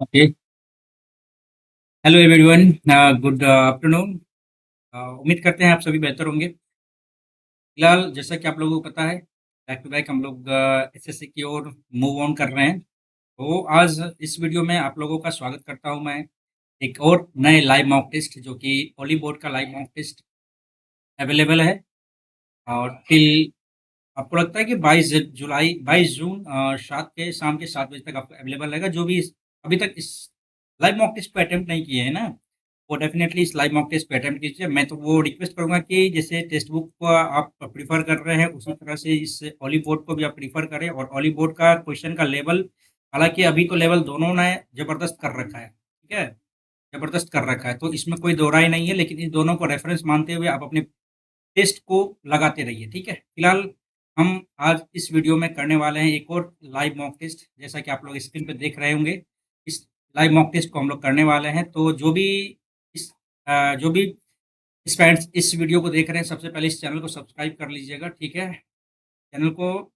Okay. Hello everyone. Good afternoon. उम्मीद करते हैं आप सभी बेहतर होंगे। फिलहाल जैसा कि आप लोगों को पता है, बैक टू बैक हम लोग एसएससी की ओर मूव ऑन कर रहे हैं। तो आज इस वीडियो में आप लोगों का स्वागत करता हूं मैं एक और नए लाइव मॉक टेस्ट जो कि ओली बोर्ड का लाइव मॉक टेस्ट अवेलेबल है। और टिल आपको लगता है कि 22 जून 7 के शाम के 7 बजे तक आपको अवेलेबल रहेगा। जो भी अभी तक इस लाइव मॉक टेस्ट को अटेम्प्ट नहीं किए हैं ना, वो डेफिनेटली इस लाइव मॉक टेस्ट पे अटेम्प्ट कीजिए। मैं तो वो रिक्वेस्ट करूंगा कि जैसे टेक्स्ट बुक को आप प्रीफर कर रहे हैं उसी तरह से इस ऑली बोर्ड को भी आप प्रीफर करें। और ऑली बोर्ड का क्वेश्चन का लेवल, हालांकि अभी तो लेवल दोनों ने जबरदस्त कर रखा है, ठीक है, जबरदस्त कर रखा है, तो इसमें कोई दो राय नहीं है। लेकिन इन दोनों को रेफरेंस मानते हुए आप अपने टेस्ट को लगाते रहिए, ठीक है। फिलहाल हम आज इस वीडियो में करने वाले हैं एक और लाइव मॉक टेस्ट, जैसा कि आप लोग स्क्रीन पे देख रहे होंगे। इस लाइव मॉक टेस्ट को हम लोग करने वाले हैं। तो इस जो भी फ्रेंड्स इस वीडियो को देख रहे हैं, सबसे पहले इस चैनल को सब्सक्राइब कर लीजिएगा, ठीक है। चैनल को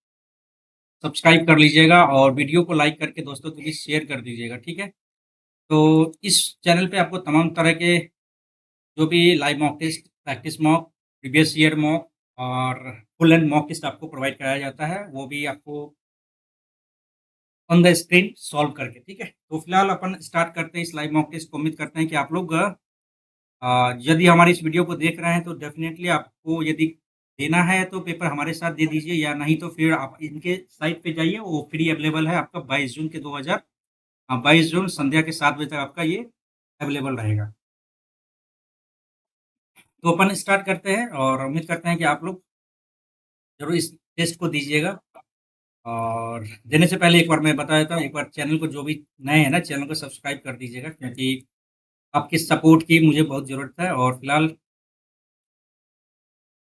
सब्सक्राइब कर लीजिएगा और वीडियो को लाइक करके दोस्तों के बीच शेयर कर दीजिएगा, ठीक है। तो इस चैनल पे आपको तमाम तरह के जो भी live mock test, practice mock, previous year mock और फुल एंड मॉक टेस्ट आपको प्रोवाइड कराया जाता है, वो भी आपको ऑन द स्क्रीन सॉल्व करके, ठीक है। तो फिलहाल अपन स्टार्ट करते हैं इस लाइव मॉक टेस्ट को। उम्मीद करते हैं कि आप लोग यदि हमारी इस वीडियो को देख रहे हैं तो डेफिनेटली आपको यदि देना है तो पेपर हमारे साथ दे दीजिए, या नहीं तो फिर आप इनके साइट पे जाइए, वो फ्री अवेलेबल है आपका 22 जून संध्या के 7 बजे तक आपका ये अवेलेबल रहेगा। तो अपन स्टार्ट करते हैं और उम्मीद करते हैं कि आप लोग जरूर इस टेस्ट को दीजिएगा। और देने से पहले एक बार मैं बता देता हूँ, एक बार चैनल को जो भी नए हैं ना, चैनल को सब्सक्राइब कर दीजिएगा, क्योंकि आपकी सपोर्ट की मुझे बहुत ज़रूरत है। और फिलहाल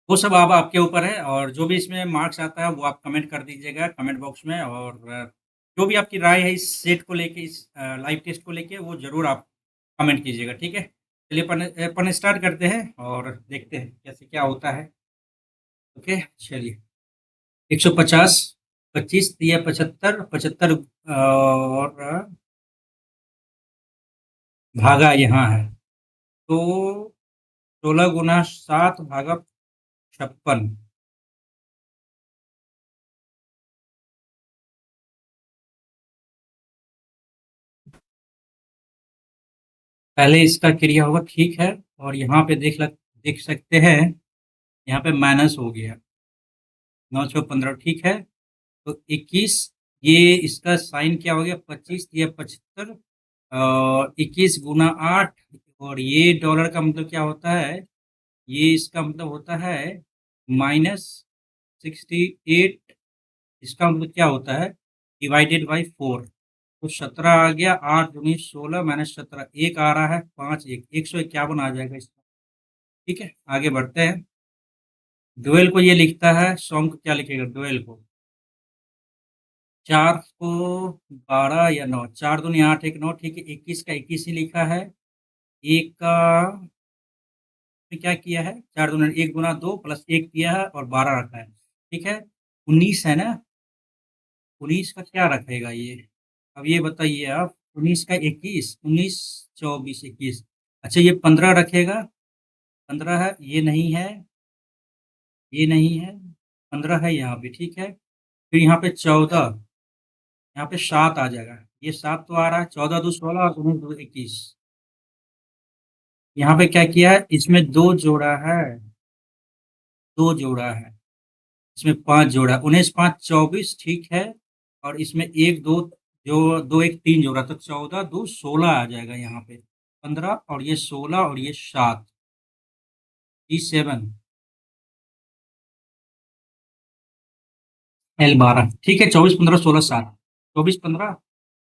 वो सब अब आपके ऊपर है, और जो भी इसमें मार्क्स आता है वो आप कमेंट कर दीजिएगा कमेंट बॉक्स में। और जो भी आपकी राय है इस सेट को लेके, इस लाइव टेस्ट को लेके, वो ज़रूर आप कमेंट कीजिएगा, ठीक है। चलिए अपन अपन स्टार्ट करते हैं और देखते हैं कैसे क्या होता है। ओके, चलिए। 150, 25 या 75, 75 और भागा यहाँ है, तो 16 × 7 भागा 56। पहले इसका क्रिया होगा, ठीक है। और यहाँ पे देख सकते हैं, यहाँ पे माइनस हो गया। 9 × 15, ठीक है। तो 21, ये इसका साइन क्या हो गया, 25 या 75, और 21 × 8। और ये डॉलर का मतलब क्या होता है, ये इसका मतलब होता है -68। इसका मतलब क्या होता है, डिवाइडेड बाई 4। तो 17 आ गया, 8 × 16 -17, एक आ रहा है, 5 1, 151 आ जाएगा इसका, ठीक है। आगे बढ़ते हैं। डुएल को ये लिखता है, सॉन्ग को क्या लिखेगा डुएल को, 4 को 12 या 9, 4 दूनी 8 1 9, ठीक है। 21 का 21 ही लिखा है। एक का ने क्या किया है, 4 दूनी 1 गुना 2 प्लस 1 किया है और 12 रखा है, ठीक है। 19 है ना, 19 का क्या रखेगा ये, अब ये बताइए आप। 19 का 21, 19 24 21, अच्छा ये 15 रखेगा। 15 है, ये नहीं है, ये नहीं है, 15 है यहाँ पे, ठीक है। फिर यहाँ पे 14, यहाँ पे 7 आ जाएगा, ये 7 तो आ रहा है, 14 2 16 और 19 2 21। यहाँ पे क्या किया है, इसमें दो जोड़ा है, दो जोड़ा है, इसमें 5 जोड़ा, 19 5 24, ठीक है। और इसमें एक दो, जो दो एक 3 जोड़ा, तो 14 2 16 आ जाएगा यहाँ पे। 15 और ये 16 और ये 7, E7, L12, ठीक है। 24 15 16 7, 24 15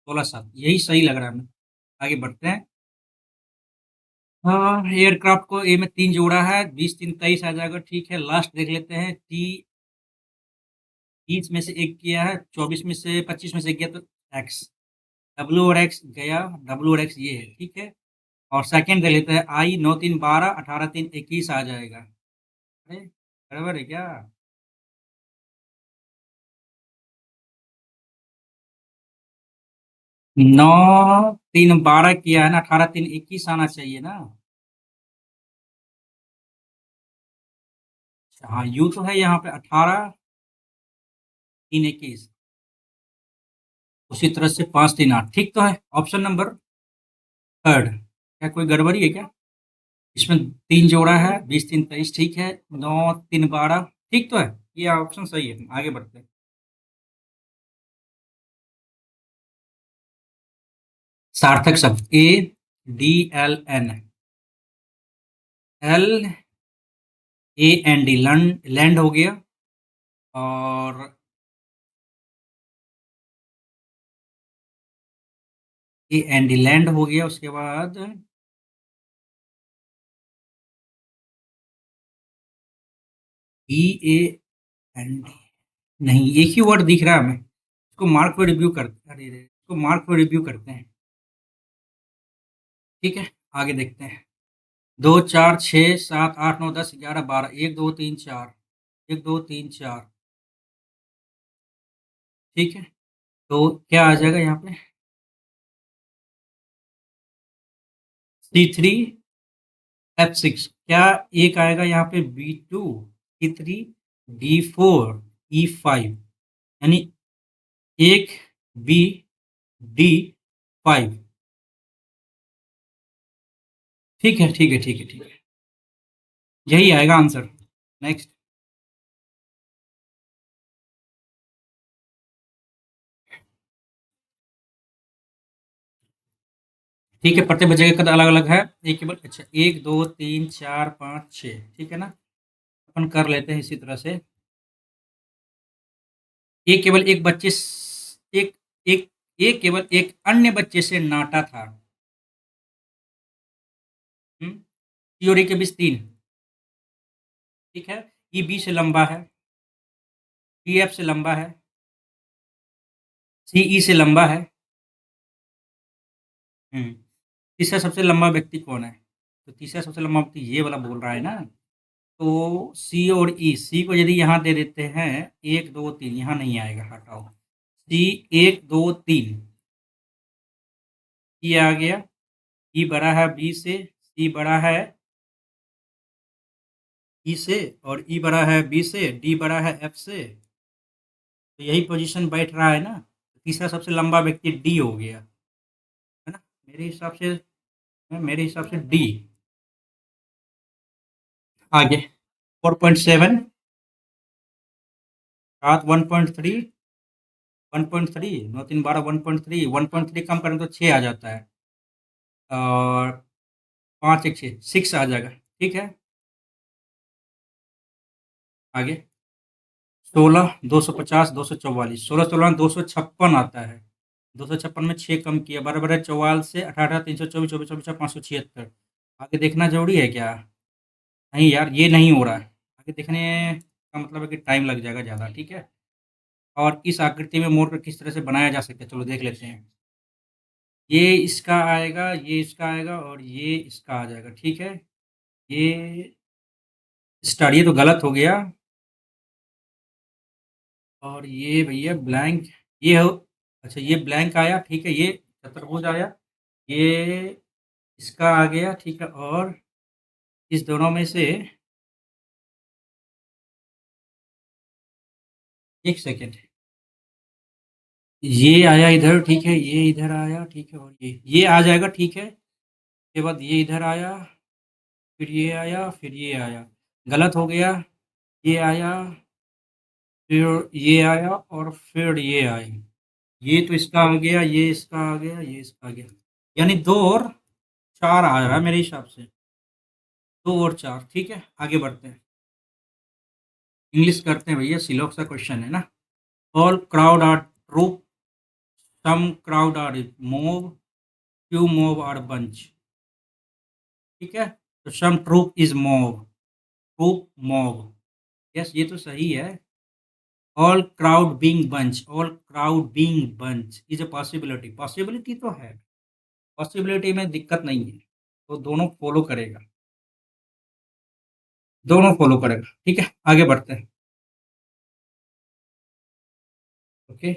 16 7, यही सही लग रहा है हमें। आगे बढ़ते हैं। हाँ, एयरक्राफ्ट को ए में 3 जोड़ा है, 20 3 23 आ जाएगा, ठीक है। लास्ट देख लेते हैं, टी 30 में से एक किया है, 24 में से 25 में से एक गया, तो एक्स, डब्ल्यू और एक्स गया, डब्ल्यू और एक्स ये है, ठीक है। और सेकंड दे लेते हैं, आई 9 3 12, 18 3 21 आ जाएगा। अरे बराबर है क्या। 9 3 12 किया है ना, 18 3 21 आना चाहिए ना। हाँ, यू तो है यहाँ पे 18 3 21। उसी तरह से 5 3 8 ठीक तो है। Option number third. क्या कोई गड़बड़ी है क्या? इसमें 3 जोड़ा है, 20 3 23 ठीक है, 9 3 12 ठीक तो है। ये ऑप्शन सही है, आगे बढ़ते हैं। सार्थक शब्द ADLN, LAND, लैंड हो गया। और AND लैंड हो गया। उसके बाद DAND, नहीं एक ही वर्ड दिख रहा है हमें। इसको मार्क पे रिव्यू करते हैं। अरे रे, इसको मार्क पे रिव्यू करते हैं। ठीक है, आगे देखते हैं। 2 4 6 7 8 9 10 11 12 1 2 3 4 1 2 3 4 ठीक है। तो क्या आ जाएगा यहाँ पे? C3 F6। क्या एक आएगा यहाँ पे B2 C3 D4 E5, यानी एक B D5। ठीक है ठीक है ठीक है ठीक है, यही आएगा आंसर। नेक्स्ट। ठीक है, प्रत्येक बच्चे का कद अलग अलग है। एक केवल अच्छा 1 2 3 4 5 6 ठीक है ना। अपन कर लेते हैं इसी तरह से। एक केवल एक बच्चे एक एक एक केवल एक अन्य बच्चे से नाटा था। सी और ए के बीच 3। ठीक है। ई बी से लंबा है, डी एफ से लंबा है, सी ई से लंबा है। तीसरा सबसे लंबा व्यक्ति कौन है? तो तीसरा सबसे लंबा व्यक्ति ये वाला बोल रहा है ना। तो सी और ई, सी को यदि यहाँ दे देते हैं 1 2 3, यहाँ नहीं आएगा, हटाओ। सी 1 2 3, ई आ गया। ई बड़ा है बी से, सी बड़ा है ई से, और ई बड़ा है बी से, डी बड़ा है एफ से। तो यही पोजीशन बैठ रहा है ना। तीसरा सबसे लंबा व्यक्ति डी हो गया, है ना। मेरे हिसाब से डी। आगे 4.7, सात 1.3, 1.3 9 3 12 1.3, 1.3 कम करें तो 6 आ जाता है। और 5 1 6 6 आ जाएगा। ठीक है, आगे 16 250 244, 16 16 256 आता है। 256 में 6 कम किया, बराबर है 44 से। 18 324 24 24 576। आगे देखना जरूरी है क्या? नहीं यार, ये नहीं हो रहा है। आगे देखने का मतलब है कि टाइम लग जाएगा ज़्यादा। ठीक है। और इस आकृति में मोर को किस तरह से बनाया जा सकता है, चलो देख लेते हैं। ये इसका आएगा, ये इसका आएगा, और ये इसका आ जाएगा। ठीक है। ये स्टार, ये तो गलत हो गया। और ये भैया ब्लैंक, ये हो। अच्छा, ये ब्लैंक आया, ठीक है। ये चतुर्भुज आया, ये इसका आ गया। ठीक है। और इस दोनों में से एक सेकेंड, ये आया इधर, ठीक है। ये इधर आया, ठीक है। और ये आ जाएगा, ठीक है। उसके बाद ये इधर आया, फिर ये आया, फिर ये आया। गलत हो गया। ये आया, फिर ये आया, और फिर ये आई। ये तो इसका आ गया, ये इसका आ गया, ये इसका आ गया। यानी 2 और 4 आ रहा है मेरे हिसाब से। 2 और 4 ठीक है, आगे बढ़ते हैं। इंग्लिश करते हैं भैया, सिलोक सा क्वेश्चन है ना। All crowd are troop, some crowd are mob, few mob are bunch। ठीक है। तो some troop is mob, troop mob. Yes, ये तो सही है। All crowd being bunch, all crowd being bunch is a possibility, possibility तो है। Possibility में दिक्कत नहीं है, तो दोनों फॉलो करेगा, दोनों फॉलो करेगा। ठीक है, आगे बढ़ते हैं। ओके,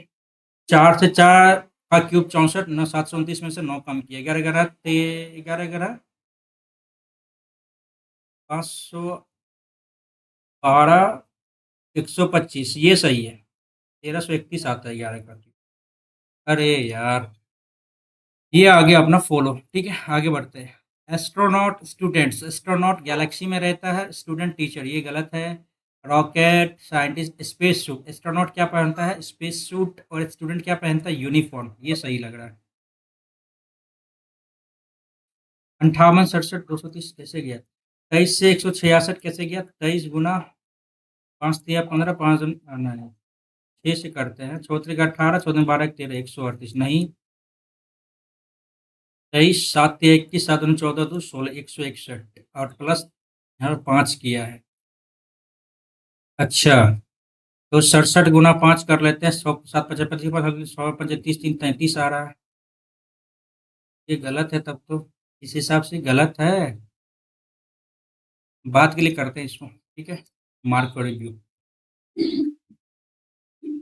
4 से 4 का क्यूब 64, 9 729 में से 9 कम किया, 11 11 11 11 512 125, ये सही है। 1331 आता है 11 का। अरे यार, ये आ गया अपना फॉलो। ठीक है, आगे बढ़ते हैं। एस्ट्रोनॉट स्टूडेंट्स, एस्ट्रोनॉट गैलेक्सी में रहता है, स्टूडेंट टीचर, ये गलत है। Rocket scientist, space suit, astronaut क्या पहनता है? स्पेस सूट, और स्टूडेंट क्या पहनता है? यूनिफॉर्म, ये सही लग रहा है। 58 67 230 कैसे गया? 23 से 166 कैसे गया? 23 गुना 5 दिया 15, 5 नहीं, 6 से करते हैं। 4 3 18, 14 12 13, 138 नहीं। 23 7 3 21, 7 2 14 2 16, 161 और प्लस यहाँ 5 किया है। अच्छा, तो 67 गुना 5 कर लेते हैं। 100 7 55 100 30 33 आ रहा है। ये गलत है तब तो, इस हिसाब से गलत है। बात के लिए करते हैं इसको, ठीक है। Mark for review.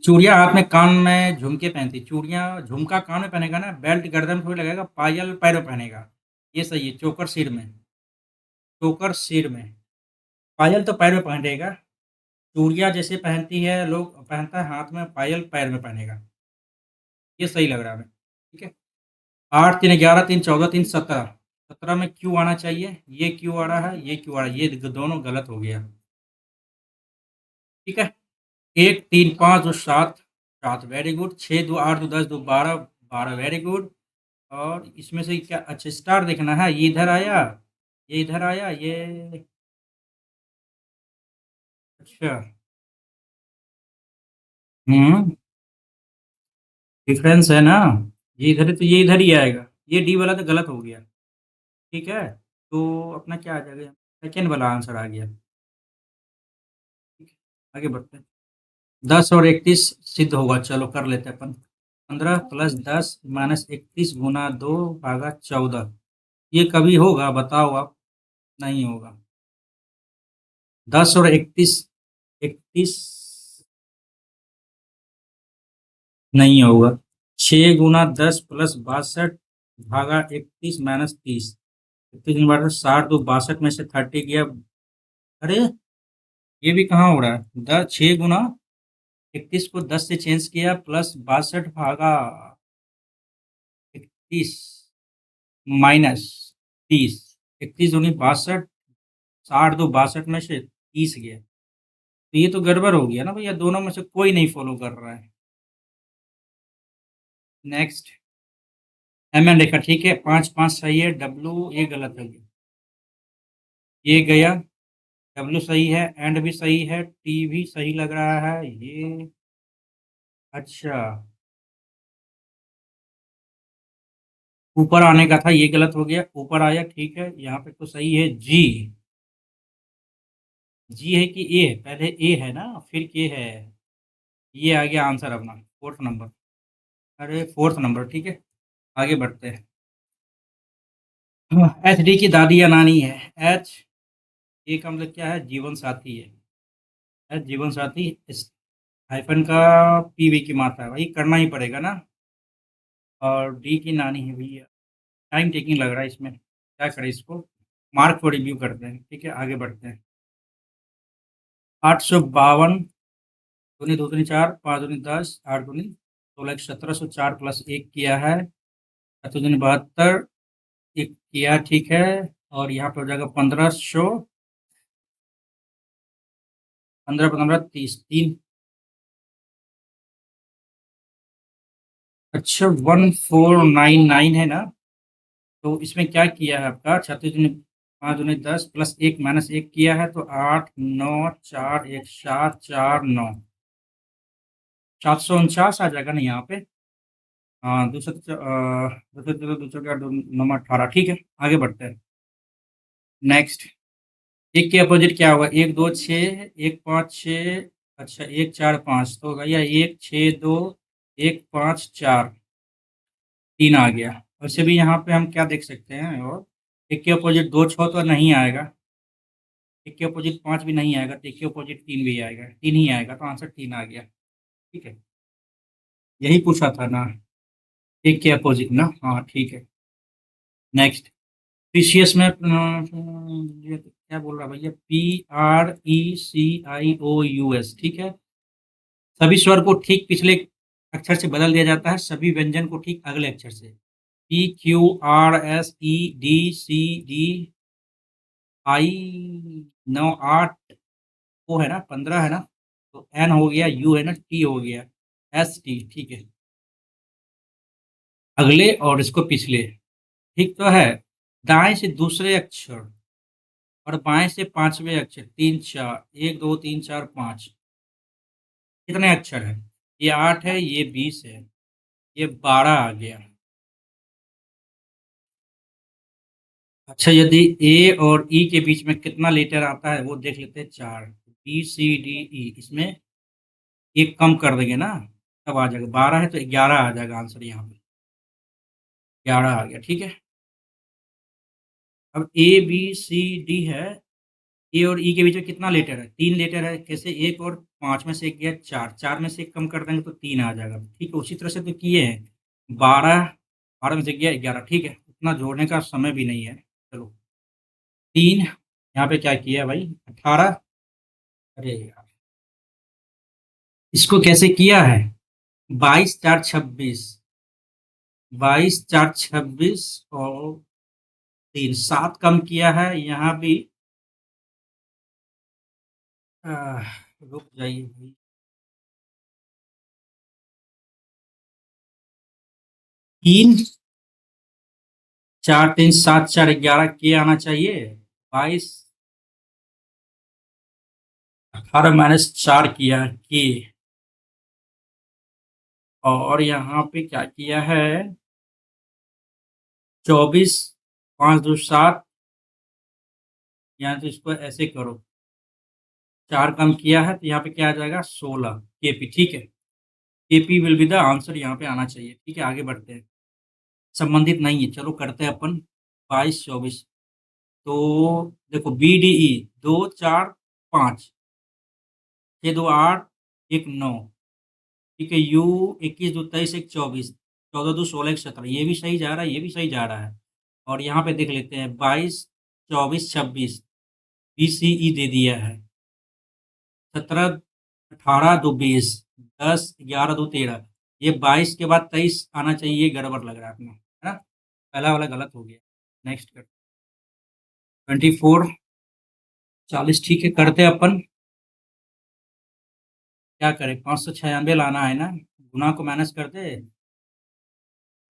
चूड़िया हाथ में, कान में झुमके पहनती, चूड़िया झुमका कान में पहनेगा ना, बेल्ट गर्दन में थोड़ी लगेगा, पायल पैर में पहनेगा। ये सही है। चोकर सिर में, चोकर सिर में, पायल तो पैर में पहनेगा। चूड़िया जैसे पहनती है लोग, पहनता है हाथ में, पायल पैर में पहनेगा। ये सही लग रहा है हमें, ठीक है। 8 3 11 3 14 3 17, 17 में क्यू आना चाहिए, ये क्यू आ रहा है, ये क्यू आ रहा है, ये दोनों गलत हो गया, ठीक है। 1 3 5 2 7, 7 वेरी गुड। 6 2 8 2 10 2 12, 12 very good. और इसमें से क्या? अच्छा, स्टार देखना है, ये इधर आया, ये इधर आया, ये अच्छा। हम्म, डिफरेंस है ना, ये इधर है तो ये इधर ही आएगा। ये डी वाला तो गलत हो गया, ठीक है। तो अपना क्या आ जाएगा? सेकेंड वाला आंसर आ गया, ठीक है। आगे बढ़ते हैं। 10 और 31 सिद्ध होगा, चलो कर लेते हैं अपन। 15 प्लस 10 माइनस 31 गुना 2/14, ये कभी होगा बताओ आप? नहीं होगा। 10 और 31, 31 नहीं होगा। 6 गुना 10 प्लस 62/31 माइनस 30, 60 2 62 में से 30 गया। अरे, ये भी कहाँ हो रहा है? 6 गुना 31 को 10 से चेंज किया, प्लस 62/31 माइनस 30, 31 दूनी 62, 60 2 62 में से 30 गया। तो ये तो गड़बड़ हो गया ना भैया, दोनों में से कोई नहीं फॉलो कर रहा है। नेक्स्ट, एम एन रेखा, ठीक है। 5 5 सही है। डब्लू ये गलत है, ये गया। डब्लू सही है, एंड भी सही है, टी भी सही लग रहा है ये। अच्छा, ऊपर आने का था, ये गलत हो गया, ऊपर आया, ठीक है। यहाँ पे तो सही है। जी, जी है कि ए है? पहले ए है ना, फिर के है। ये आ गया आंसर अपना, फोर्थ नंबर। अरे फोर्थ नंबर, ठीक है। आगे बढ़ते हैं। एच डी की दादी या नानी है। एच, ए का मतलब क्या है? जीवन साथी है। एच जीवन साथी, इस हाइफन का पीवी की मात्रा है, भाई करना ही पड़ेगा ना। और डी की नानी है भैया। टाइम टेकिंग लग रहा है इसमें, क्या करें इसको? मार्क को रिव्यू करते हैं, ठीक है। आगे बढ़ते हैं। 852, दूनी दो दूनी 4, 5 दूनी 10, 8 दूनी 16, 1704 प्लस 1 किया है, 7 दूनी 72, 1 किया, ठीक है। और यहाँ पे हो जाएगा 1500, 15 15 30 3। अच्छा, 1499 है ना? तो इसमें क्या किया है आपका? 36 दूनी 5 दूनी 10 प्लस 1 माइनस 1 किया है, तो 8 9 4 1 7 4 9, 749 आ जाएगा ना यहाँ पे। हाँ, दूसरा दूसरा दूसरा क्या, नंबर 18, ठीक है। आगे बढ़ते हैं। नेक्स्ट, एक के अपोजिट क्या होगा? 1 2 6, 1 5 6, अच्छा 1 4 5, तो भैया 1 6 2 1 5 4, 3 आ गया। वैसे भी यहाँ पे हम क्या देख सकते हैं, और एक के अपोजिट 2 6 तो नहीं आएगा, एक के अपोजिट 5 भी नहीं आएगा, तो एक के अपोजिट 3 भी आएगा, 3 ही आएगा, तो आंसर 3 आ गया, ठीक है। यही पूछा था ना, एक के अपोजिट ना, हाँ ठीक है। नेक्स्ट, प्रीशियस में ये क्या बोल रहा है भैया, PRECIOUS, ठीक है। सभी स्वर को ठीक पिछले अक्षर से बदल दिया जाता है, सभी व्यंजन को ठीक अगले अक्षर से। PQRSEDDI 9 8 वो है ना, 15 है ना, तो N हो गया, U है ना, T हो गया, ST, ठीक है। अगले और इसको पिछले, ठीक तो है। दाएं से दूसरे अक्षर और बाएं से पांचवें अक्षर, 3 4, 1 2 3 4 5, कितने अक्षर है? ये 8 है, ये 20 है, ये 12 आ गया। अच्छा, यदि ए और ई के बीच में कितना लेटर आता है वो देख लेते हैं। 4, BCDE, इसमें एक कम कर देंगे ना, तब आ जाएगा। 12 है तो 11 आ जाएगा आंसर, यहाँ पे 11 आ गया, ठीक है। अब ABCD है, ए और ई के बीच में कितना लेटर है? 3 लेटर है। कैसे? एक और 5 में से एक गया 4, 4 में से एक कम कर देंगे तो 3 आ जाएगा, ठीक है। उसी तरह से तो किए हैं। 12, 12 में से गया 11, ठीक है। उतना जोड़ने का समय भी नहीं है। चलो, 3, यहाँ पे क्या किया है भाई, 18। अरे यार, इसको कैसे किया है? 22 4 26, 22 4 26 और 3, 7 कम किया है यहाँ भी। आह, रुक जाइए भाई। 3 4 3 7 4 11 के आना चाहिए। 22, 18 - 4 किया के, और यहाँ पे क्या किया है, 24 5 2 7, यहाँ तो इसको ऐसे करो, 4 कम किया है तो यहाँ पे क्या आ जाएगा, 16 KP, ठीक है। KP will be the answer, यहाँ पे आना चाहिए, ठीक है। आगे बढ़ते हैं, संबंधित नहीं है, चलो करते हैं अपन। 22 24, तो देखो BDE 2 4 5, 6 2 8, 1 9, ठीक है। U 21 2 23 1 24, 14 2 16 1 17, ये भी सही जा रहा है, ये भी सही जा रहा है। और यहाँ पे देख लेते हैं, 22 24 26, BCE दे दिया है। 17 18 2 20, 10 11 2 13, ये 22 के बाद 23 आना चाहिए, ये गड़बड़ लग रहा है अपना, है ना। पहला वाला गलत हो गया। नेक्स्ट कर, 24 40, ठीक है। करते हैं अपन, क्या करें, 596 लाना है ना, गुना को माइनस करते,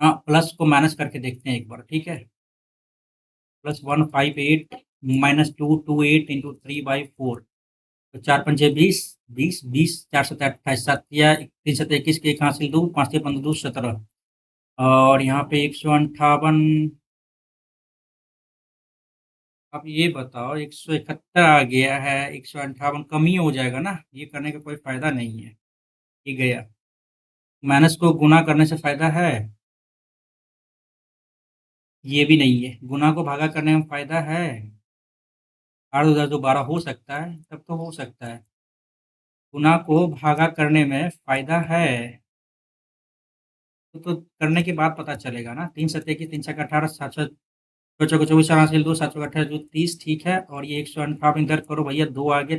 हाँ प्लस को माइनस करके देखते हैं एक बार, ठीक है। +158 -228 इंटू 3/4, तो 4 पंचे 20, 20 20 4 7 28, 7 या 3 7 21 के, एक हासिल 2, 5 से 15 2 17, और यहाँ पे 158। अब ये बताओ, 171 आ गया है, 158 कम ही हो जाएगा ना, ये करने का कोई फायदा नहीं है, ये गया। माइनस को गुना करने से फायदा है? ये भी नहीं है। गुना को भागा करने में फायदा है? 8 × 2 = 12 हो सकता है, तब तो हो सकता है। गुना को भागा करने में फायदा है, तो करने के बाद पता चलेगा ना। 3 7 21, 3 6 18, 7 6 2 4 24, 4 हासिल 2, 7 4 18 2 30, ठीक है। और ये 158 इधर करो भैया, 2 आगे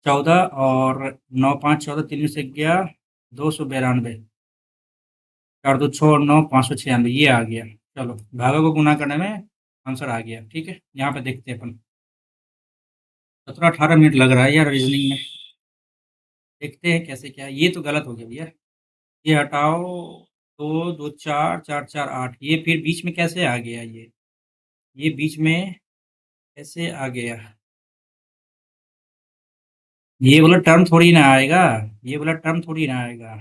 14, और 9 5 14, 3 में से गया 292, 4 2 6 9, 596, ये आ गया। चलो, भागा को गुना करने में आंसर आ गया, ठीक है। यहाँ पे देखते हैं अपन, 17 18 मिनट लग रहा है यार रीजनिंग में। देखते हैं कैसे क्या, ये तो गलत हो गया भैया। ये हटाओ, 2 2 4 4 4 8, ये फिर बीच में कैसे आ गया ये बीच में कैसे आ गया? ये वाला टर्म थोड़ी ना आएगा, ये वाला टर्म थोड़ी ना आएगा।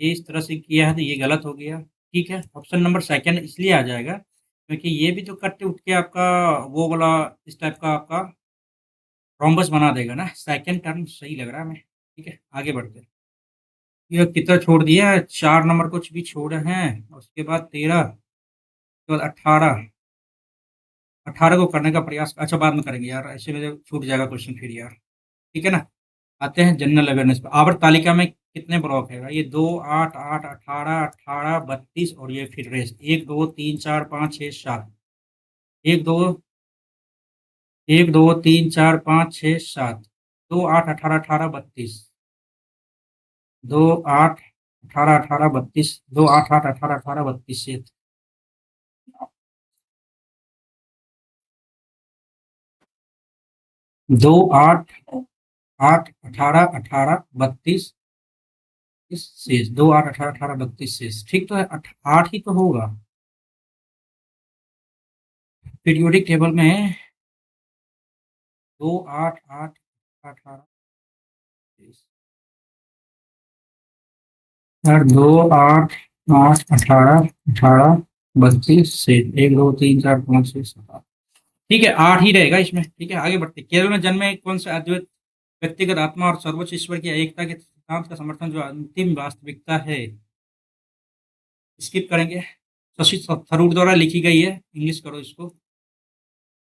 ये इस तरह से किया है तो ये गलत हो गया, ठीक है। ऑप्शन नंबर सेकंड इसलिए आ जाएगा क्योंकि ये भी तो कट उठ के आपका वो वाला इस टाइप का आपका रोम्बस बना देगा ना। सेकंड टर्म सही लग रहा है हमें, ठीक है। आगे बढ़ते हैं। ये कितना छोड़ दिया है, 4 नंबर कुछ भी छोड़े हैं, उसके बाद 13, उसके बाद 18, 18 को करने का प्रयास, अच्छा बाद में करेंगे यार, ऐसे में छूट जाएगा क्वेश्चन फिर यार, ठीक है ना। आते हैं जनरल अवेयरनेस पर। आवर्त तालिका में कितने ब्लॉक है भाई? ये 2 8 8 18 18 32 और ये फिर रेस 1 2 3 4 5 6 7 1 2 1 2 3 4 5 6 7 2 8 18 18 32 2 8 18 18 32 2 8 8 18 18 32 से 2 8 8 18 18 32 इस शेष 2 8 18 18 32 शेष ठीक तो है 8 ही तो होगा पीरियोडिक टेबल में 2 8 8 18 और 2 8 8 18 18 32 से 1 2 3 4 5 6 7 ठीक है 8 ही रहेगा इसमें ठीक है आगे बढ़ते केरल में जन्मे कौन सा अद्वैत व्यक्तिगत आत्मा और सर्वोच्च ईश्वर की एकता के सिद्धांत का समर्थन जो अंतिम वास्तविकता है स्किप करेंगे शशि थरूर द्वारा लिखी गई है इंग्लिश करो इसको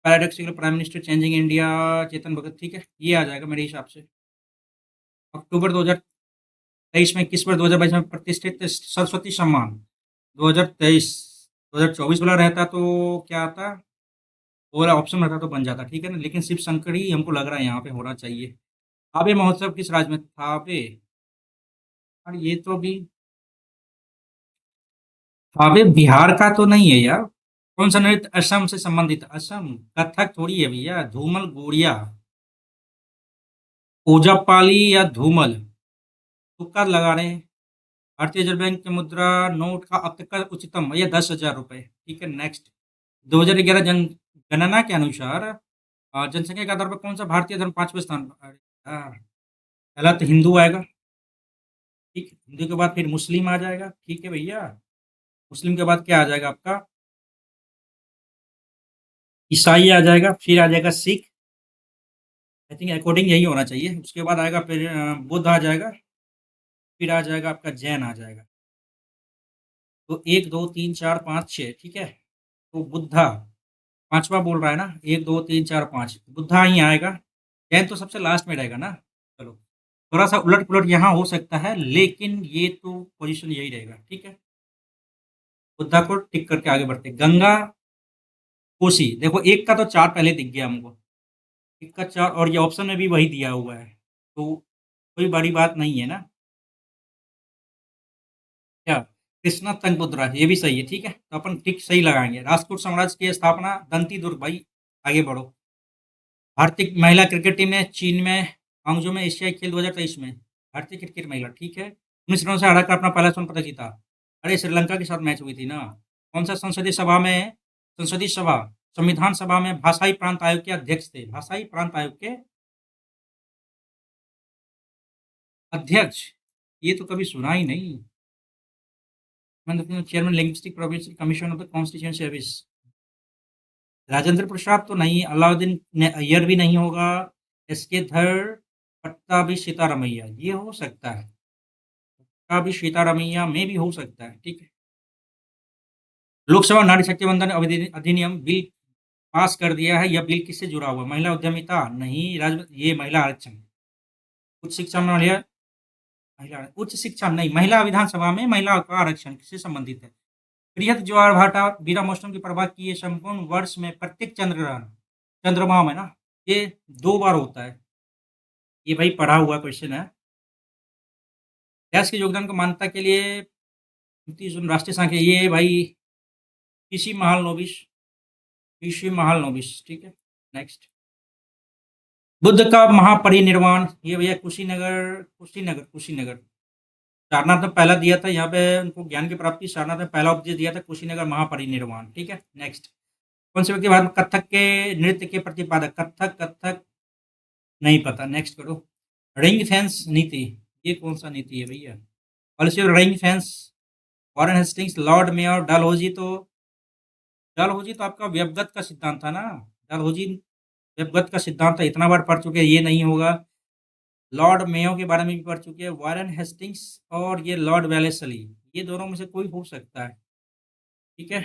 paradoxical prime minister changing India Chetan Bhagat ठीक है ये आ जाएगा मेरे हिसाब से अक्टूबर 2023 में किस वर्ष 2022 में प्रतिष्ठित सरस्वती सम्मान 2023 2024 वाला रहता तो क्या आता वो वाला ऑप्शन रहता तो बन जाता ठीक है ना लेकिन शिव शंकर ही हमको लग रहा है यहाँ पे होना चाहिए थावे महोत्सव किस राज्य में थावे और ये तो भी थावे बिहार का तो नहीं है यार कौन सा नृत्य असम से संबंधित है? असम कथक थोड़ी है भैया धूमल गोड़िया ओजापाली या धूमल तुक्का लगा रहे हैं भारतीय रिजर्व बैंक की मुद्रा नोट का अब तक का उच्चतम ये 10,000 रुपए ठीक है नेक्स्ट 2011 जनगणना के अनुसार जनसंख्या के आधार पर कौन सा भारतीय धर्म पांचवें स्थान पर अरे यार, पहला तो हिंदू आएगा ठीक है हिंदू के बाद फिर मुस्लिम आ जाएगा ठीक है भैया मुस्लिम के बाद क्या आ जाएगा आपका ईसाई आ जाएगा फिर आ जाएगा सिख आई थिंक अकॉर्डिंग यही होना चाहिए उसके बाद आएगा फिर बुद्ध आ जाएगा फिर आ जाएगा आपका जैन आ जाएगा तो 1 2 3 4 5 6 ठीक है तो बुद्धा पांचवा बोल रहा है ना 1 2 3 4 5 बुद्धा ही आएगा जैन तो सबसे लास्ट में रहेगा ना चलो थोड़ा सा उलट पुलट यहाँ हो सकता है लेकिन ये तो पोजीशन यही रहेगा ठीक है बुद्धा को टिक करके आगे बढ़ते गंगा कोसी देखो एक का तो चार पहले दिख गया हमको एक का चार और ये ऑप्शन में भी वही दिया हुआ है तो कोई बड़ी बात नहीं है ना क्या कृष्णा तंगबुद्रा ये भी सही है ठीक है तो अपन टिक सही लगाएंगे राजपूत साम्राज्य की स्थापना दंती दुर्ग भाई आगे बढ़ो भारतीय महिला क्रिकेट टीम ने चीन में हांगजो में एशियाई खेल 2023 में भारतीय क्रिकेट महिला ठीक है 19 रनों से हराकर अपना पहला स्वर्ण पदक जीता अरे श्रीलंका के साथ मैच हुई थी ना कौन सा संसदीय सभा संविधान सभा में भाषाई प्रांत आयोग के अध्यक्ष थे भाषाई प्रांत आयोग के अध्यक्ष ये तो कभी सुना ही नहीं मैंने chairman linguistic provincial commission of the constitution service Rajendra Prasad तो नहीं अलाउद्दीन अय्यर भी नहीं होगा एस के धर पट्टा भी सीतारमैया ये हो सकता है पट्टा भी सीतारमैया में भी हो सकता है ठीक है लोकसभा नारी शक्ति वंदन अधिनियम बिल पास कर दिया है यह बिल किससे जुड़ा हुआ महिला उद्यमिता नहीं ये महिला आरक्षण उच्च शिक्षा में महिला उच्च शिक्षा नहीं महिला विधानसभा में महिला का आरक्षण किससे संबंधित है बृहद ज्वार भाटा बीरा मौसम की प्रभाव की ये संपूर्ण वर्ष में प्रत्येक चंद्रग्रहण चंद्रमा में ना ये 2 बार होता है ये भाई पढ़ा हुआ क्वेश्चन है गैस के योगदान को मान्यता के लिए 29 जून राष्ट्रीय संख्या ये भाई कृषि महालनोबिस कृषि महालनोबिस ठीक है नेक्स्ट बुद्ध का महापरिनिर्वाण ये भैया कुशीनगर कुशीनगर कुशीनगर सारनाथ में पहला दिया था यहाँ पे उनको ज्ञान की प्राप्ति सारनाथ में पहला उपदेश दिया था कुशीनगर महापरिनिर्वाण ठीक है नेक्स्ट कौन से व्यक्ति भारत में कथक के नृत्य के प्रतिपादक कथक कथक नहीं पता नेक्स्ट करो रिंग फेंस नीति ये कौन सा नीति है भैया policy of ring fence Warren Hastings Lord mayor Dalhousie तो आपका व्यवगत का सिद्धांत था ना डलहौजी व्यवगत का सिद्धांत था इतना बार पढ़ चुके हैं ये नहीं होगा लॉर्ड मेयो के बारे में भी पढ़ चुके हैं वॉरेन हेस्टिंग्स और ये लॉर्ड वेलेस्ली ये दोनों में से कोई हो सकता है ठीक है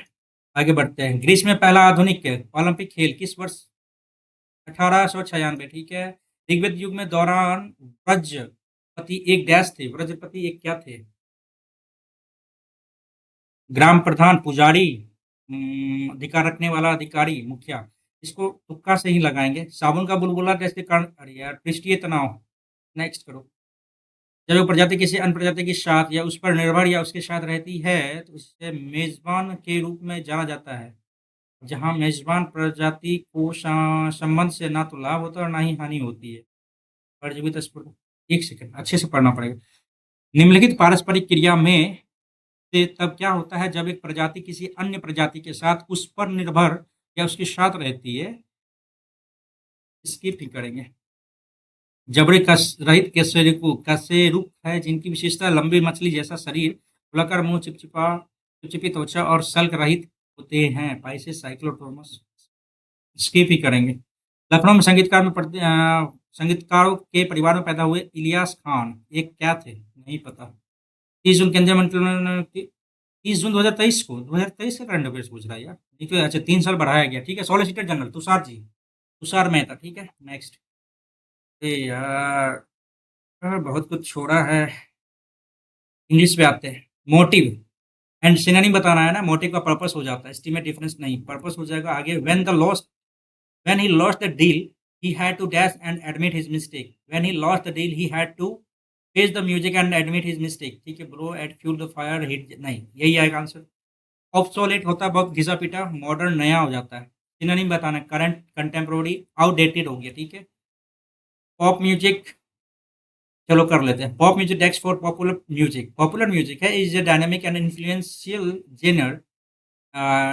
आगे बढ़ते हैं ग्रीस में पहला आधुनिक ओलंपिक खेल किस वर्ष 1896 ठीक है ऋग्वेद युग में दौरान ब्रजपति एक डैश थे ब्रजपति एक क्या थे ग्राम प्रधान, पुजारी, अधिकार रखने वाला अधिकारी, मुखिया, इसको तुक्का से ही लगाएँगे। साबुन का बुलबुला जैसे कारण अरे यार! पृष्ठीय तनाव, नेक्स्ट करो। जब वो प्रजाति किसी अन्य प्रजाति के साथ या उस पर निर्भर या उसके साथ रहती है, तो उसे मेज़बान के रूप में जाना जाता है। जहाँ मेज़बान प्रजाति को संबंध से ना तो लाभ होता है और ना ही हानि होती है। परजीवी तस्पुर एक सेकंड अच्छे से पढ़ना पड़ेगा। निम्नलिखित पारस्परिक क्रिया में से तब क्या होता है जब एक प्रजाति किसी अन्य प्रजाति के साथ उस पर निर्भर या उसके साथ रहती है, स्किप ही करेंगे। जबड़े कश रहित कशेरुक है जिनकी विशेषता लंबी मछली जैसा शरीर, गोलाकार मुंह, चिपचिपी त्वचा और शल्क रहित होते हैं। पाइसेस साइक्लोट्रोमस स्किप ही करेंगे। लखनऊ में संगीतकारों के परिवार में पैदा हुए इलियास खान एक क्या थे? नहीं पता। 30 जून केंद्रीय मंत्रिमंडल 30 जून 2023 को 2023 का करंट अफेयर्स पूछ रहा है यार। ठीक है, अच्छा 3 साल बढ़ाया गया। ठीक है, सॉलिसिटर जनरल तुषार जी, तुषार मेहता। ठीक है, नेक्स्ट। अरे यार! बहुत कुछ छोड़ा है। इंग्लिश पे आते हैं। मोटिव एंड सिनोनिम बताना है ना, मोटिव का पर्पस हो जाता है, एस्टीमेट डिफरेंस नहीं, पर्पस हो जाएगा आगे। When he lost the deal, he had to dash and admit his mistake. When he lost the deal, he had to face the music and admit his mistake. ठीक है, blow at fuel the fire hit नहीं, यही आएगा answer. Obsolete होता है बहुत घिसा पिटा, modern नया हो जाता है। सिनोनिम बताना, करंट, कंटेम्प्रोरी, आउटडेटेड हो गया। ठीक है, पॉप म्यूजिक चलो कर लेते हैं। Pop music desk for popular music, popular music है is a dynamic and influential genre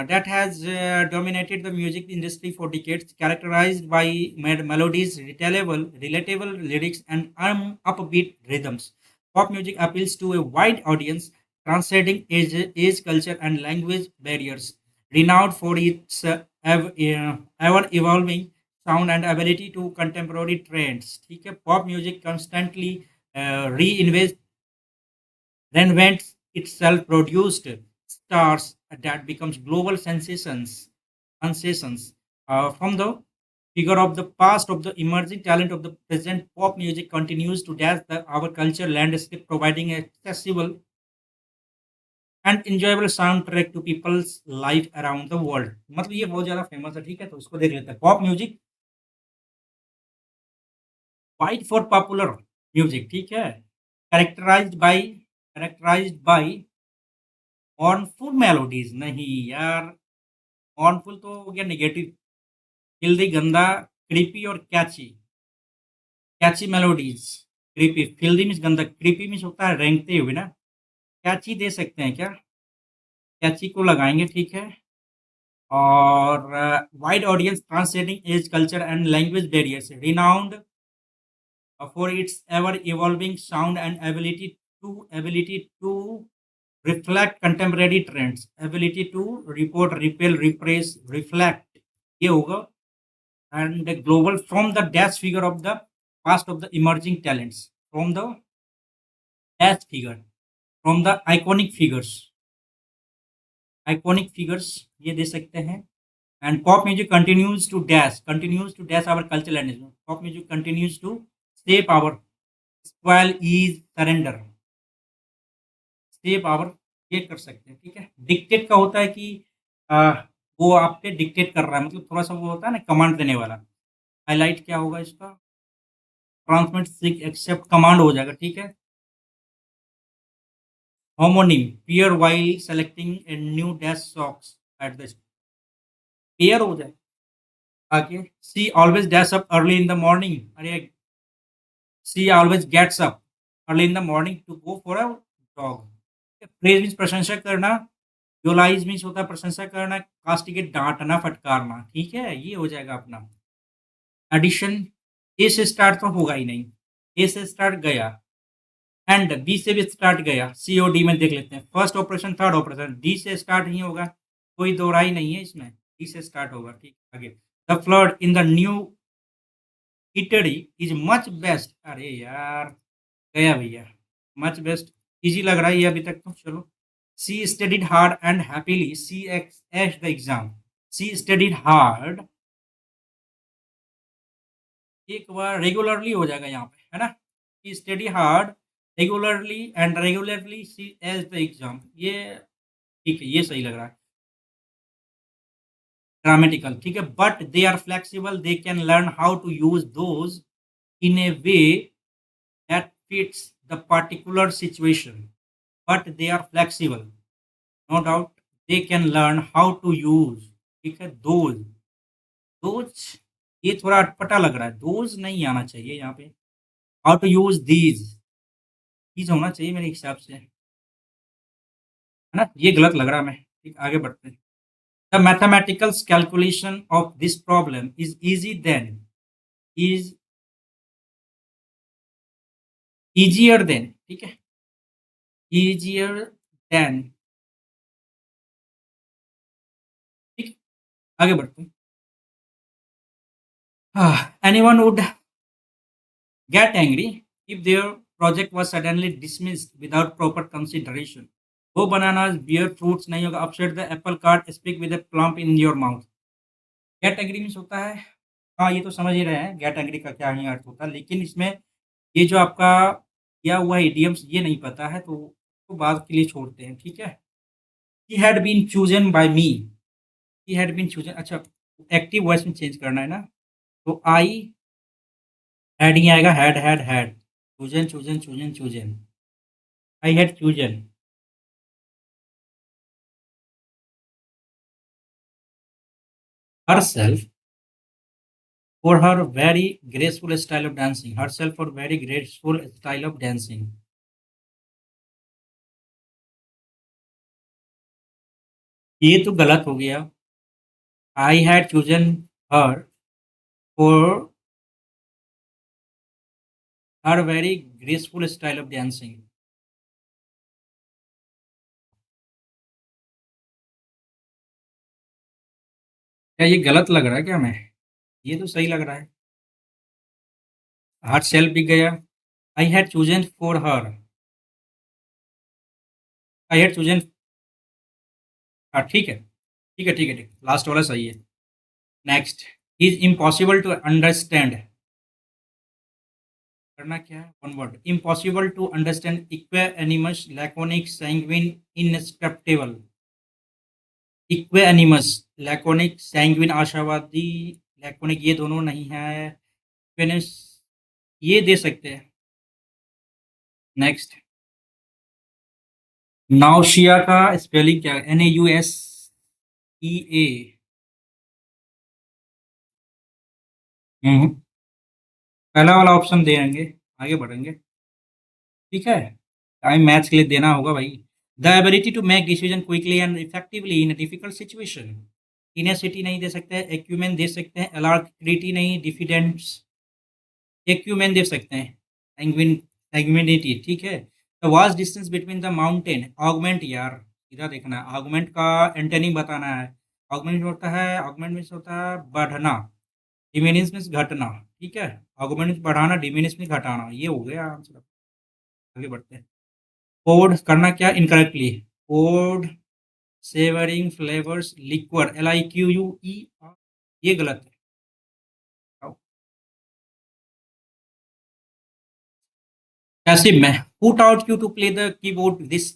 that has dominated the music industry for decades, characterized by melodies, relatable lyrics, and upbeat rhythms. Pop music appeals to a wide audience, transcending age, culture, and language barriers. Renowned for its ever-evolving sound and ability to contemporary trends. ठीक है, pop music constantly reinvents reinvents itself, produced stars that becomes global sensations. From the figure of the past of the emerging talent of the present, pop music continues to dash our culture landscape, providing accessible and enjoyable soundtrack to people's life around the world. मतलब ये बहुत ज्यादा famous है। ठीक है, तो उसको देख लेते हैं। Pop music wide for popular music. ठीक है, कैरेक्टराइज्ड बाय मॉर्नफुल मेलोडीज नहीं यार, मॉर्नफुल तो हो गया नेगेटिव, फिल्दी गंदा, क्रीपी और कैची, कैची मेलोडीज। क्रीपी, फिल्दी मीन्स गंदा, क्रीपी मीन्स होता है रेंगते हुए ना। कैची दे सकते हैं क्या? कैची को लगाएंगे। ठीक है, और wide audience, transcending age, culture and language barriers, renowned for its ever evolving sound and ability to reflect contemporary trends, ability to report, repel, repress, reflect, ये होगा। and global, from the dash figure of the past of the emerging talents, from the dash figure, from the iconic figures ये दे सकते हैं। and pop music continues to dash our cultural landscape. Pop music continues to shape our spoil, ease, surrender, power ये कर सकते हैं। ठीक है, dictate का होता है कि आ, वो आप पे डिक्टेट कर रहा है, मतलब थोड़ा सा वो होता है ना कमांड देने वाला। हाईलाइट क्या होगा इसका? ट्रांसमिट, सीक, एक्सेप्ट, कमांड हो जाएगा। ठीक है, homonym, pair while selecting a new dash socks at the pair हो जाए। आगे, she always dash up early in the morning, अरे she always gets up early in the morning to go for a jog. Praise means प्रशंसा करना, यूलाइज means होता है प्रशंसा करना, कास्टिगेट डांटना, फटकारना। ठीक है, ये हो जाएगा अपना। एडिशन, ए से स्टार्ट तो होगा ही नहीं, ए से स्टार्ट गया, एंड बी से भी स्टार्ट गया, सी और डी में देख लेते हैं। First operation, third operation, D से स्टार्ट नहीं होगा, कोई दो राय नहीं है इसमें, डी से स्टार्ट होगा। ठीक, आगे, the flood in the new eatery is much best, अरे यार गया भैया, मच बेस्ट, इजी लग रहा है ये अभी तक तो। चलो, she studied hard and happily she aced the exam, she studied hard, एक बार रेगुलरली हो जाएगा यहाँ पे, है ना। She study hard regularly and regularly she aces the exam, ये ठीक है, ये सही लग रहा है। ग्रामेटिकल, ठीक है, but they are flexible, they can learn how to use those in a way that fits the particular situation, but they are flexible, no doubt, they can learn how to use, ठीक है, those, those, ये थोड़ा अटपटा लग रहा है, those नहीं आना चाहिए यहाँ पे, हाउ टू यूज दीज, चीज होना चाहिए मेरे हिसाब से, है ना, ये गलत लग रहा है, मैं ठीक, आगे बढ़ते हैं। The mathematical calculation of this problem is easy than, is easier than, ठीक है, ईजियर देन, ठीक है, आगे बढ़ते हैं। Anyone would get angry if their project was suddenly dismissed without proper consideration, वो बनानास बियर फ्रूट्स नहीं होगा, upset the apple cart, speak with a plum in your mouth. Get angry means होता है, हाँ ये तो समझ ही रहे हैं गेट एग्री का क्या ही अर्थ होता है, लेकिन इसमें ये जो आपका किया हुआ इडियम्स ये नहीं पता है तो बात के लिए छोड़ते हैं, ठीक है। He had been chosen by me, he had been chosen, अच्छा एक्टिव वॉइस में चेंज करना है ना, तो आई हैड ही आएगा, had chosen chosen chosen chosen, I had chosen herself for her very graceful style of dancing, herself for very graceful style of dancing, ये तो गलत हो गया, आई had chosen her for her very graceful style of dancing, क्या ये गलत लग रहा है क्या मैं, ये तो सही लग रहा है, हर सेल्फ भी गया, आई had chosen for her, I had chosen, हाँ ठीक है ठीक है ठीक है ठीक, लास्ट वाला सही है। Next, is impossible to understand, करना क्या है, one word, impossible to understand, equanimous, laconic, sanguine, inscrutable, equanimous, laconic, sanguine आशावादी, लैकोनिक ये दोनों नहीं है, इक्वेनस ये दे सकते हैं। नेक्स्ट, नाउशिया का स्पेलिंग क्या है, NAUSEA, पहला वाला ऑप्शन देंगे, आगे बढ़ेंगे, ठीक है, टाइम मैथ्स के लिए देना होगा भाई। The ability to make decision quickly and effectively in difficult situation, tenacity नहीं दे सकते हैं, एक्यूमेन दे सकते हैं, एलाक्रिटी नहीं, डिफिडेंस, एक्यूमेन दे सकते हैं, एंग्विन, एग्विनिटी, ठीक है। The vast distance between the mountain, augment यार, इधर देखना है, ऑगमेंट का एंटोनिम बताना है, ऑगमेंट होता है, ऑगमेंट मीन्स होता है बढ़ना, डिमिनिश मीन्स घटना, ठीक है, ऑगमेंट मीन्स बढ़ाना, डिमिनिश मीन्स घटाना, ये हो गया आंसर। आगे बढ़ते हैं। पोर्ड करना क्या incorrectly, poured savouring flavours liquor, LIQUER, ये गलत है। कैसे मैं, put out you to play the keyboard this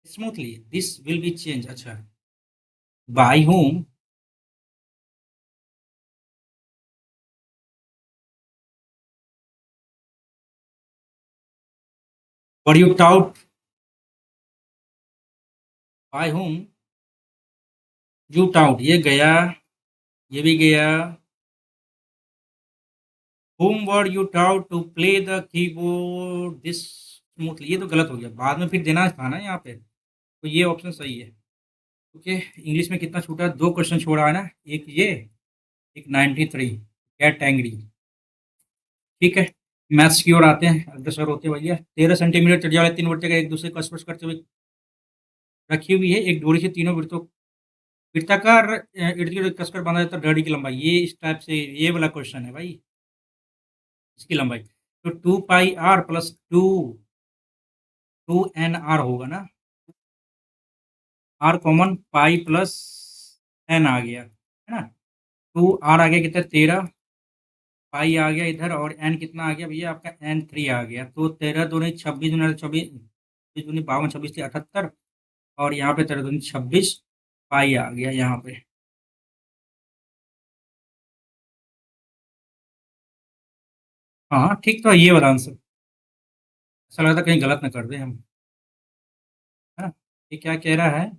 smoothly, this will be change, अच्छा, बाय होम, और you taught, by whom, you taught, ये गया, ये भी गया, whom were you taught to play the keyboard this smoothly, ये तो गलत हो गया, बाद में फिर देना था ना यहाँ पे, तो ये ऑप्शन सही है। ओके, इंग्लिश में कितना छूटा, दो क्वेश्चन छोड़ा है ना, एक ये, एक 93, गेट एंग्री, ठीक है। मैथ्स की ओर आते हैं, अग्रसर होते भैया, 13 सेंटीमीटर त्रिज्या वाले तीन वृत्त का एक दूसरे को स्पर्श करते हुए रखी हुई है, एक डोरी से तीनों वृत्तों, वृत्ताकार इर्द गिर्द कसकर बांधा जाता है, डोरी की लंबाई, ये इस टाइप से ये वाला क्वेश्चन है भाई, इसकी लंबाई, तो 2πr प्लस 2n r होगा ना, r common, pi plus n आ गया, है ना, 2r आ गया कितना 13, पाई आ गया इधर, और n कितना आ गया भैया आपका, n3 आ गया, तो 13 दूनी 26, दूनी 24, 26 दूनी 52, 26 से 78, और यहाँ पे 13×26 पाई आ गया यहाँ पे। हाँ ठीक तो है ये वाला आंसर। ऐसा लगता है कहीं गलत ना कर दे हम। है ना? ये क्या कह रहा है?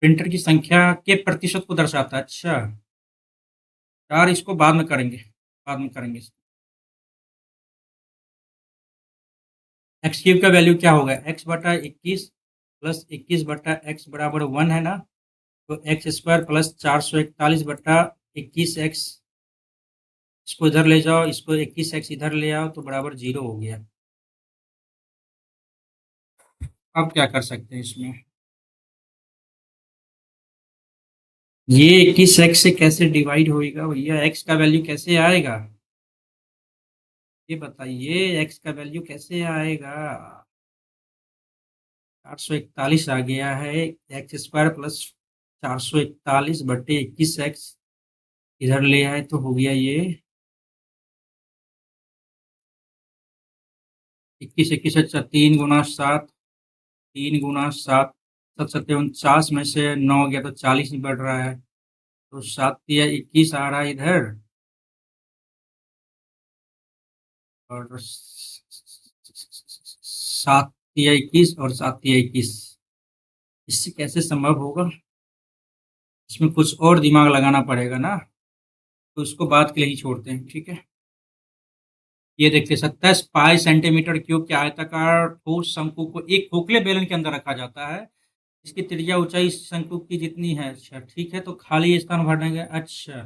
प्रिंटर की संख्या के प्रतिशत को दर्शाता है। अच्छा यार इसको बाद में करेंगे, बाद में करेंगे। एक्स क्यूब का वैल्यू क्या होगा? एक्स बटा 21 प्लस 21 बटा एक्स बराबर 1 है ना। तो एक्स स्क्वायर प्लस 441 बटा 21 एक्स, इसको इधर ले जाओ, इसको 21 एक्स इधर ले आओ तो बराबर 0 हो गया। अब क्या कर सकते हैं इसमें? ये 21 एक्स से कैसे डिवाइड होएगा भैया? एक्स का वैल्यू कैसे आएगा? ये बताइए एक्स का वैल्यू कैसे आएगा? 441 आ गया है। एक्स स्क्वायर प्लस 441 बटे 21 एक्स इधर ले आए तो हो गया ये 21 21, अच्छा 3 गुना 7, 3 गुना 7, 7 7 49 में से 9 गया तो 40 ही बढ़ रहा है। तो 7 या 21 आ रहा है इधर, और 7 या 21 और 7 या 21, इससे कैसे संभव होगा? इसमें कुछ और दिमाग लगाना पड़ेगा ना, तो उसको बात के लिए ही छोड़ते हैं, ठीक है। ये देखिए 27 पाई सेंटीमीटर क्यूब के आयताकार ठोस शंकु को एक खोखले बेलन के अंदर रखा जाता है। इसकी त्रिज्या ऊंचाई शंकु की जितनी है। अच्छा ठीक है, तो खाली स्थान भरने के, अच्छा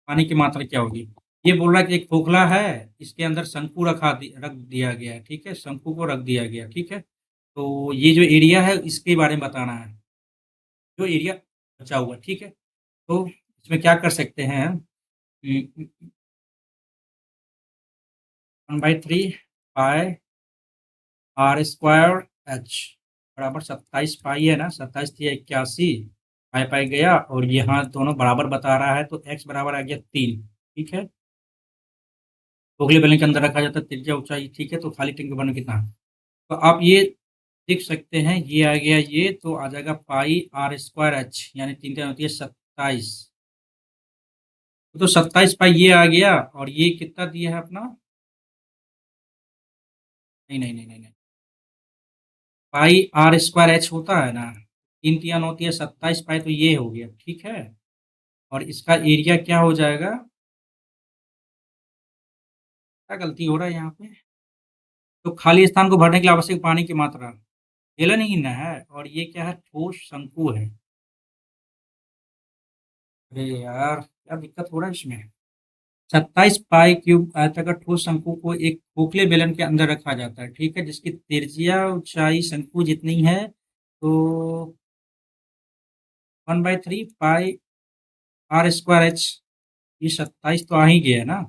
पानी की मात्रा क्या होगी? ये बोल रहा है कि एक खोखला है, इसके अंदर शंकु रख दिया गया है, ठीक है, शंकु को रख दिया गया, ठीक है। तो ये जो एरिया है इसके बारे में बताना है, जो एरिया बचा हुआ, ठीक है। तो इसमें क्या कर सकते हैं? 1/3 पाई r² h बराबर 27 पाई है ना, 27 × 81 पाई पाई गया, और यहाँ दोनों बराबर बता रहा है तो x बराबर आ गया 3, ठीक है। खोखले बेलन के अंदर रखा जाता है, त्रिज्या ऊंचाई, ठीक है। तो खाली टैंक का कितना है? तो आप ये देख सकते हैं, ये आ गया, ये तो आ जाएगा पाई r² h, यानी 3 होती है 27। तो 27 पाई ये आ गया, और ये कितना दिया है अपना? नहीं नहीं नहीं नहीं नहीं, पाई r² h होता है ना, 3 3 होती है 27 पाई, तो ये हो गया, ठीक है। और इसका एरिया क्या हो जाएगा? क्या गलती हो रहा है यहाँ पे? तो खाली स्थान को भरने के लिए आवश्यक पानी की मात्रा, बेलन ही ना है, और ये क्या है? ठोस शंकु है। अरे यार क्या दिक्कत हो रहा है इसमें? 27 पाई क्यूब आयताकार ठोस शंकु को एक खोखले बेलन के अंदर रखा जाता है, ठीक है, जिसकी त्रिज्या ऊंचाई शंकु जितनी है। तो 1/3 पाई r² h, ये 27 तो आ ही गया ना।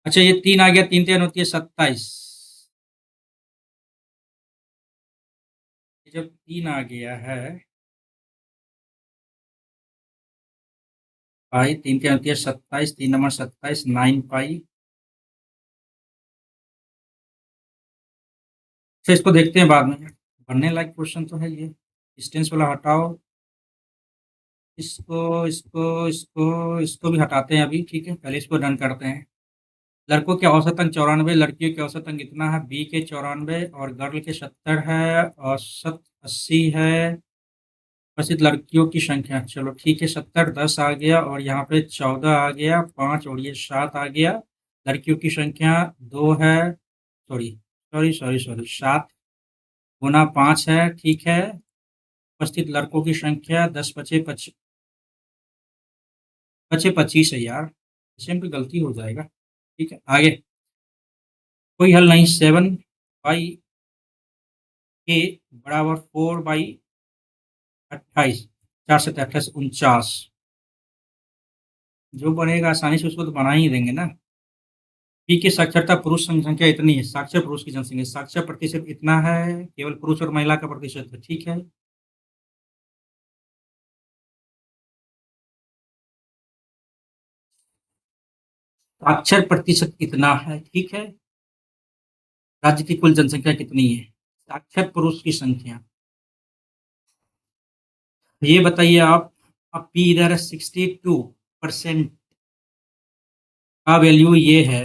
अच्छा ये 3 आ गया, 3 3 होती है 27। जब 3 आ गया है, पाई 3 3 होती है 27, 3 नंबर 27, 9 पाई। अच्छा इसको देखते हैं बाद में, बनने लायक क्वेश्चन तो है ये। डिस्टेंस वाला हटाओ, इसको इसको इसको इसको भी हटाते हैं अभी, ठीक है, पहले इसको डन करते हैं। लड़कों के औसत अंक 94, लड़कियों के औसत अंक कितना है? बी के 94 और गर्ल के 70 है, औसत 80 है। उपस्थित लड़कियों की संख्या, चलो ठीक है, 70 10 आ गया, और यहाँ पे 14 आ गया, 5 और ये 7 आ गया। लड़कियों की संख्या 2 है, सॉरी सॉरी सॉरी सॉरी 7 गुना 5 है, ठीक है। उपस्थित लड़कों की संख्या 10 बचे 25, बचे 25 है यार, इसमें भी गलती हो जाएगा, ठीक है आगे। कोई हल नहीं, 7 बाई के बराबर 4/28, 4 7 28 49, जो बनेगा आसानी से उसको तो बना ही देंगे ना। पी की साक्षरता पुरुष जनसंख्या इतनी है, साक्षर पुरुष की जनसंख्या, साक्षर प्रतिशत इतना है, केवल पुरुष और महिला का प्रतिशत है, ठीक है। साक्षर प्रतिशत कितना है, ठीक है। राज्य की कुल जनसंख्या कितनी है? साक्षर पुरुष की संख्या, ये बताइए आप, अब पी इधर है 62% का वैल्यू ये है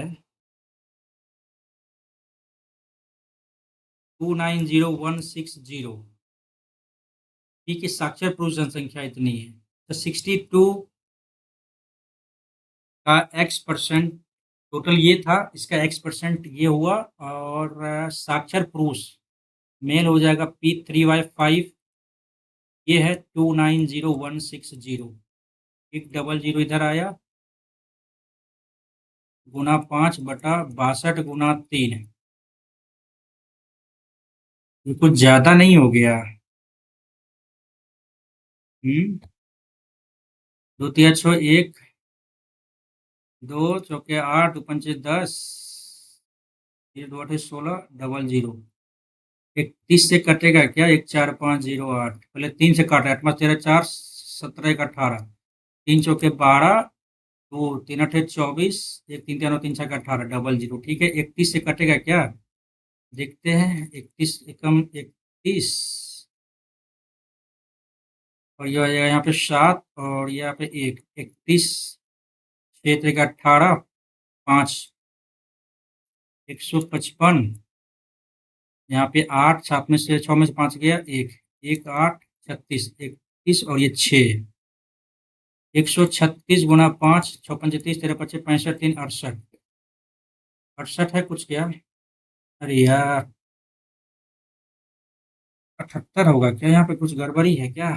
290160। पी की साक्षर पुरुष जनसंख्या इतनी है, तो 62 का एक्स परसेंट टोटल ये था, इसका एक्स परसेंट ये हुआ, और साक्षर पुरुष मेल हो जाएगा P3/5, ये है 290160। एक डबल जीरो इधर आया, गुना 5/62 गुना 3। ये कुछ ज्यादा नहीं हो गया? दो तिया छो, एक, दो चौके 8, दो पंचे 10, ये दो आठे 16, डबल जीरो। 31 से कटेगा क्या? 14508, पहले 3 से काटा, 8 13 4, 17 1 18, 3 चौके 12, दो 3 अठे 24, एक 3 3 3 छक्का 18, डबल जीरो। ठीक है, 31 से कटेगा क्या? देखते हैं, 31 एकम 31, और ये आ जाएगा यहाँ पे 7, और यहाँ पे 1, 31, 6 का 18, 5 155, यहाँ पे 8, 7 में से 6 में से 5 गया, 1 1 8 36, 31, और ये 6, 136 गुना 5, 6 पंचे 30, 13 पच्चे 65, 3 68, 68 है कुछ क्या? अरे यार, 78 होगा क्या? यहाँ पे कुछ गड़बड़ी है क्या?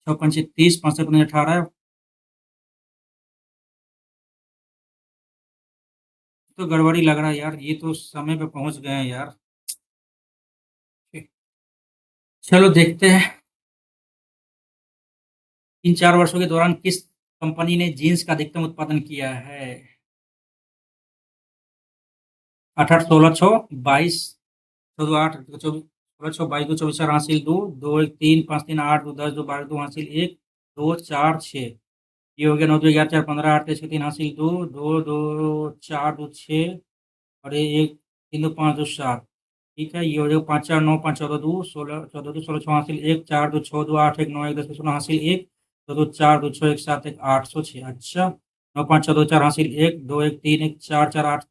6 पंचे 30, 5 पंचे 18, तो गड़बड़ी लग रहा है यार, ये तो समय पे पहुंच गए हैं यार। चलो देखते हैं, इन 4 वर्षों के दौरान किस कंपनी ने जीन्स का अधिकतम उत्पादन किया है? 18 16 6 22, 14 8 24, 16 6 22 2 24 4 हासिल 2 2 1 3 5 3 8 2 10 2 12 2 हासिल 1 2 4 6, ये हो गया 9 2 11 4 15 8 3 3 हासिल 2 2 2 4 2 6, और ये 1 3 2 5 2 7। ठीक है, ये हो जाएगा 5 4 9 5 14 2 16 14 2 16 6 हासिल 1 4 2 6 2 8 1 9 1 10 16 हासिल 1 2 2 4 2 6 1 7 1 806। अच्छा, 9 5 6 2 4 हासिल 1 2 1 3 1 4 4 8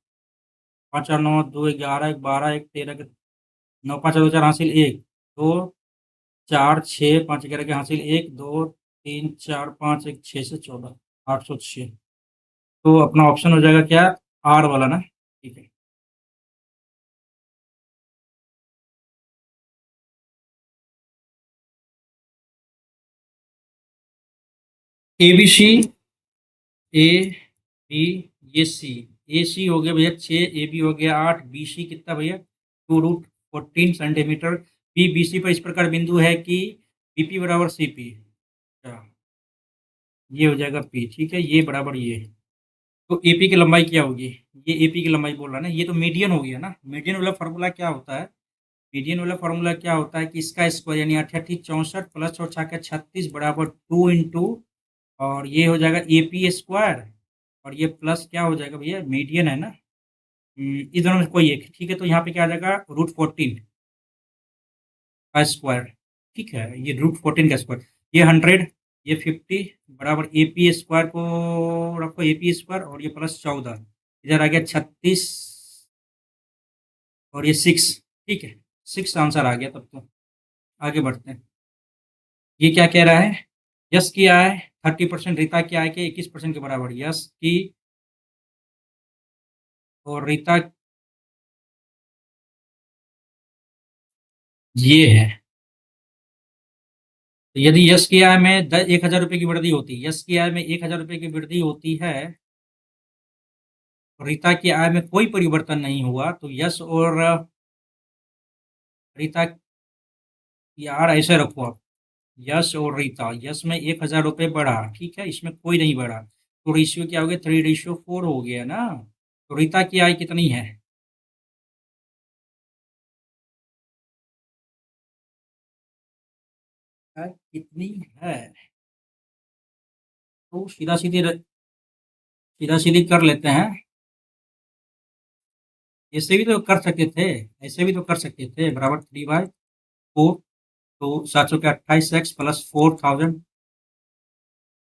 5 4 9 2 11 1 12 1 13 9 5 2 4 हासिल 1 2 4 6 5 11 के हासिल 1 2 3 4 5 1 6 से 14, 806। तो अपना ऑप्शन हो जाएगा क्या? आर वाला ना? ठीक है। ABC, ए बी, ये सी। ए सी हो गया भैया 6, ए बी हो गया 8, बी सी कितना भैया? 2√14 सेंटीमीटर। बी बी सी पर इस प्रकार बिंदु है कि बीपी बराबर सी पी। अच्छा, ये हो जाएगा पी। ठीक है, ये बराबर ये। तो एपी की लंबाई क्या होगी? ये एपी की लंबाई बोल रहा है ना, ये तो मीडियन हो गया ना। मीडियन वाला फॉर्मूला क्या होता है? मीडियन वाला फॉर्मूला क्या होता है कि इसका स्क्वायर यानी 88 64 प्लस 36 बराबर 2 इंटू, और ये हो जाएगा एपी स्क्वायर, और ये प्लस क्या हो जाएगा भैया? मीडियन है ना। इस दोनों में कोई एक। ठीक है, तो यहाँ पे क्या आ जाएगा? √14 का स्क्वायर। ठीक है, ये √14 का स्क्वायर, ये 100, ये 50 बराबर एपी स्क्वायर को रखो, एपी स्क्वायर, और ये प्लस 14, इधर आ गया 36, और ये 6। ठीक है, 6 आंसर आ गया तब तो। आगे बढ़ते हैं। ये क्या कह रहा है? यस की आय 30%, रीता की आय के 21% के बराबर। यस की और रीता, ये है। तो यदि यश की आय में 1,000 रुपये की वृद्धि होती है, यश की आय में 1,000 रुपये की वृद्धि होती है, रीता की आय में कोई परिवर्तन नहीं हुआ, तो यश और रीता, यार ऐसे रखो आप, यश और रीता, यश में 1,000 रुपये बढ़ा, ठीक है, इसमें कोई नहीं बढ़ा, तो रेशियो क्या हो गया? 3:4 हो गया ना। तो रीता की आय कितनी है? कितनी है? तो सीधा सीधी कर लेते हैं। ऐसे भी तो कर सकते थे, ऐसे भी तो कर सकते थे, बराबर 3/4। तो 700 के 28x प्लस 4000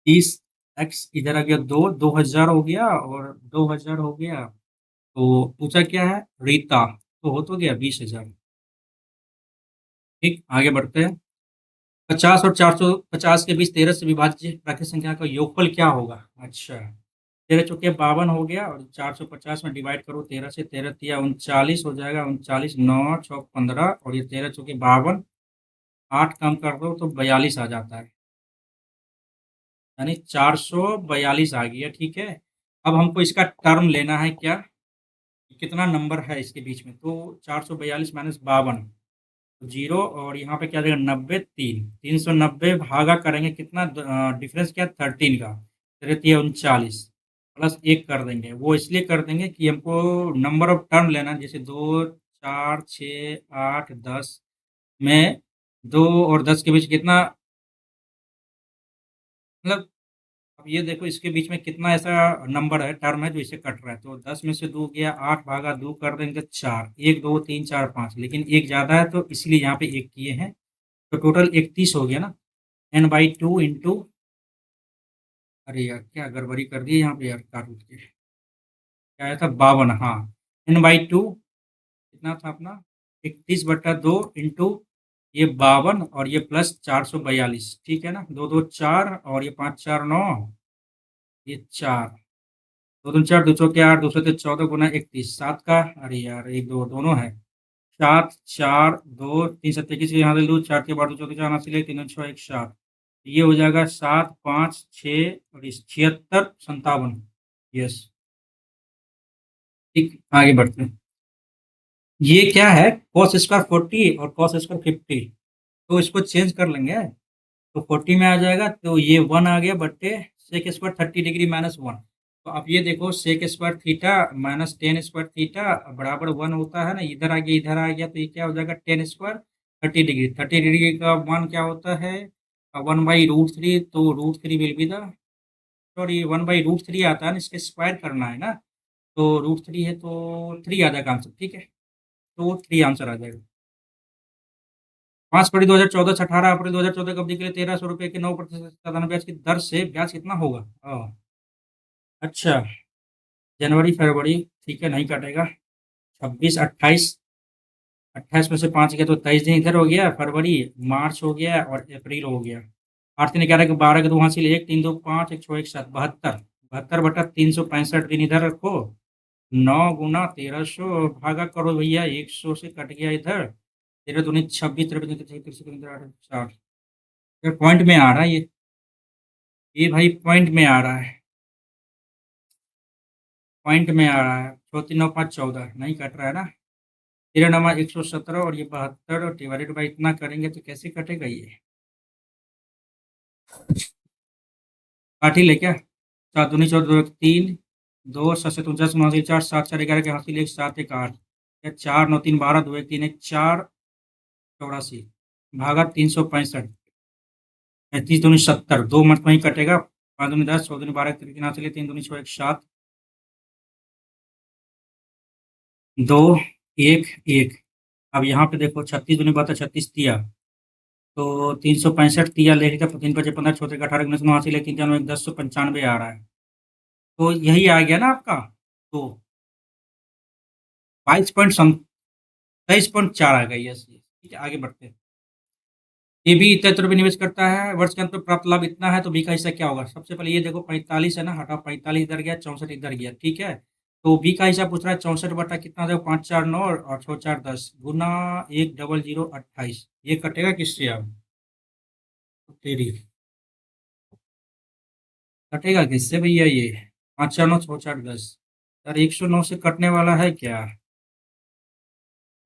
30x इधर आ गया 2000 हो गया और 2000 हो गया। तो पूछा क्या है रीता, तो हो तो गया 20,000। ठीक, आगे बढ़ते हैं। 50 और 450 के बीच 13 से विभाज्य प्राकृतिक संख्या का योगफल क्या होगा? अच्छा, 13 चौके 52 हो गया और 450 में डिवाइड करो 13 से, 13 तिया 39 हो जाएगा, 39 9 6 15 और ये 13 चौके 52, 8 कम कर दो तो 42 आ जाता है, यानी 442 आ गया। ठीक है, अब हमको इसका टर्म लेना है क्या, कितना नंबर है इसके बीच में, तो 442 माइनस 52 जीरो और यहाँ पे क्या देगा 90 390 भागा करेंगे कितना, डिफरेंस क्या 13 का, 39 प्लस एक कर देंगे, वो इसलिए कर देंगे कि हमको नंबर ऑफ टर्म लेना है, जैसे 2 4 6 8 10 में 2 और 10 के बीच कितना, मतलब अब ये देखो इसके बीच में कितना ऐसा नंबर है टर्म है जो इसे कट रहा है, तो 10 में से 2 गया, 8 भागा 2 कर देंगे 4, 1 2 3 4 5, लेकिन एक ज़्यादा है तो इसलिए यहाँ पे एक किए हैं, तो टोटल 31 हो गया ना। n/2 इंटू, अरे यार क्या गड़बड़ी कर दी यहाँ पे यार, काट उठ के क्या आया था 52, हाँ n/2 कितना था अपना 31/2 इंटू ये 52 और ये प्लस 442, ठीक है ना, 2 2 4 और ये 5 4 9, ये 4 2 2 4 2 चौके 8 2 से 14 गुना 31 7 का, अरे यार एक दो दोनों है, 7 4 2 3 7 21 यहाँ से लूँ 4 के बाद 2 चौके 4 से ले 3 6 1 7, ये हो जाएगा 7 5 6 और इस 76 57। यस, ठीक, आगे बढ़ते हैं। ये क्या है cos स्क्वायर 40 और cos स्क्वायर 50, तो इसको चेंज कर लेंगे, तो 40 में आ जाएगा, तो ये 1 आ गया बट्टे सेक स्क्वायर 30 डिग्री माइनस 1, तो अब ये देखो sec square theta minus tan square theta बराबर 1 होता है ना, इधर आ गया इधर आ गया, तो ये क्या हो जाएगा टेन स्क्वायर 30 डिग्री, 30 डिग्री का वन क्या होता है 1/√3, तो √3 विल बी द, सॉरी 1/√3 आता है ना, इसके स्क्वायर करना है ना, तो √3 है तो 3 आ जाएगा आंसर, ठीक है, तो 3 आंसर आ जाएगा। 5 फरवरी 2014 से 18 अप्रैल 2014 की अवधि के लिए 1300 रुपये के 9% साधारण ब्याज की दर से ब्याज कितना होगा? अच्छा, जनवरी फरवरी, ठीक है नहीं कटेगा, 26 28, 28 में से 5 गया तो 23 दिन इधर हो गया, फरवरी मार्च हो गया और अप्रैल हो गया, 8 3 11 के 12 के 2 हासिल 1 3 2 5 1 6 1 7 72, 72/365 दिन इधर रखो, 9 गुना 1300 भागा करो भैया, 100 से कट गया इधर, 13 दूनी 26 53 60, पॉइंट में आ रहा है ये भाई पॉइंट में आ रहा है, पॉइंट में आ रहा है, 4 3 9 5 14 नहीं कट रहा है ना, 13 117 और ये 72 और डिवाइडेड बाई इतना करेंगे तो कैसे कटेगा ये, काट ही ले क्या, 7 दूनी 14 2 3 2 7 7 49 9 4 7 4 11 के हासिल 1 7 1 8 या 4 9 3 12 2 1 3 1 4 84 भागा 365, 35 दूनी 70, 2 मत वहीं कटेगा, 5 दूनी 10 6 दूनी 12 3 हासिल 3 दूनी 6 1 7 2 1 1, अब यहाँ पे देखो 36 दूनी 72 36 तिया, तो 365 तिया लेके 3 5 15 6 18 19 89 3 4 9 1095 आ रहा है, तो यही आ गया ना आपका, तो 22.4 आ गई, यस, ठीक है आगे बढ़ते हैं। ये भी इतना रुपये निवेश करता है, वर्ष के अंत में प्राप्त लाभ इतना है, तो बी का हिस्सा क्या होगा? सबसे पहले ये देखो 45 है ना, हटा 45 इधर गया, 64 इधर गया, ठीक है, तो बी का हिस्सा पूछ रहा है 64 बटा कितना देखो 5 4 9 और 6 4 10 गुना 1 0 0 28, ये कटेगा किससे अब, तेरी कटेगा किससे भैया ये, 5 4 9 6 4 10, यार 109 से कटने वाला है क्या,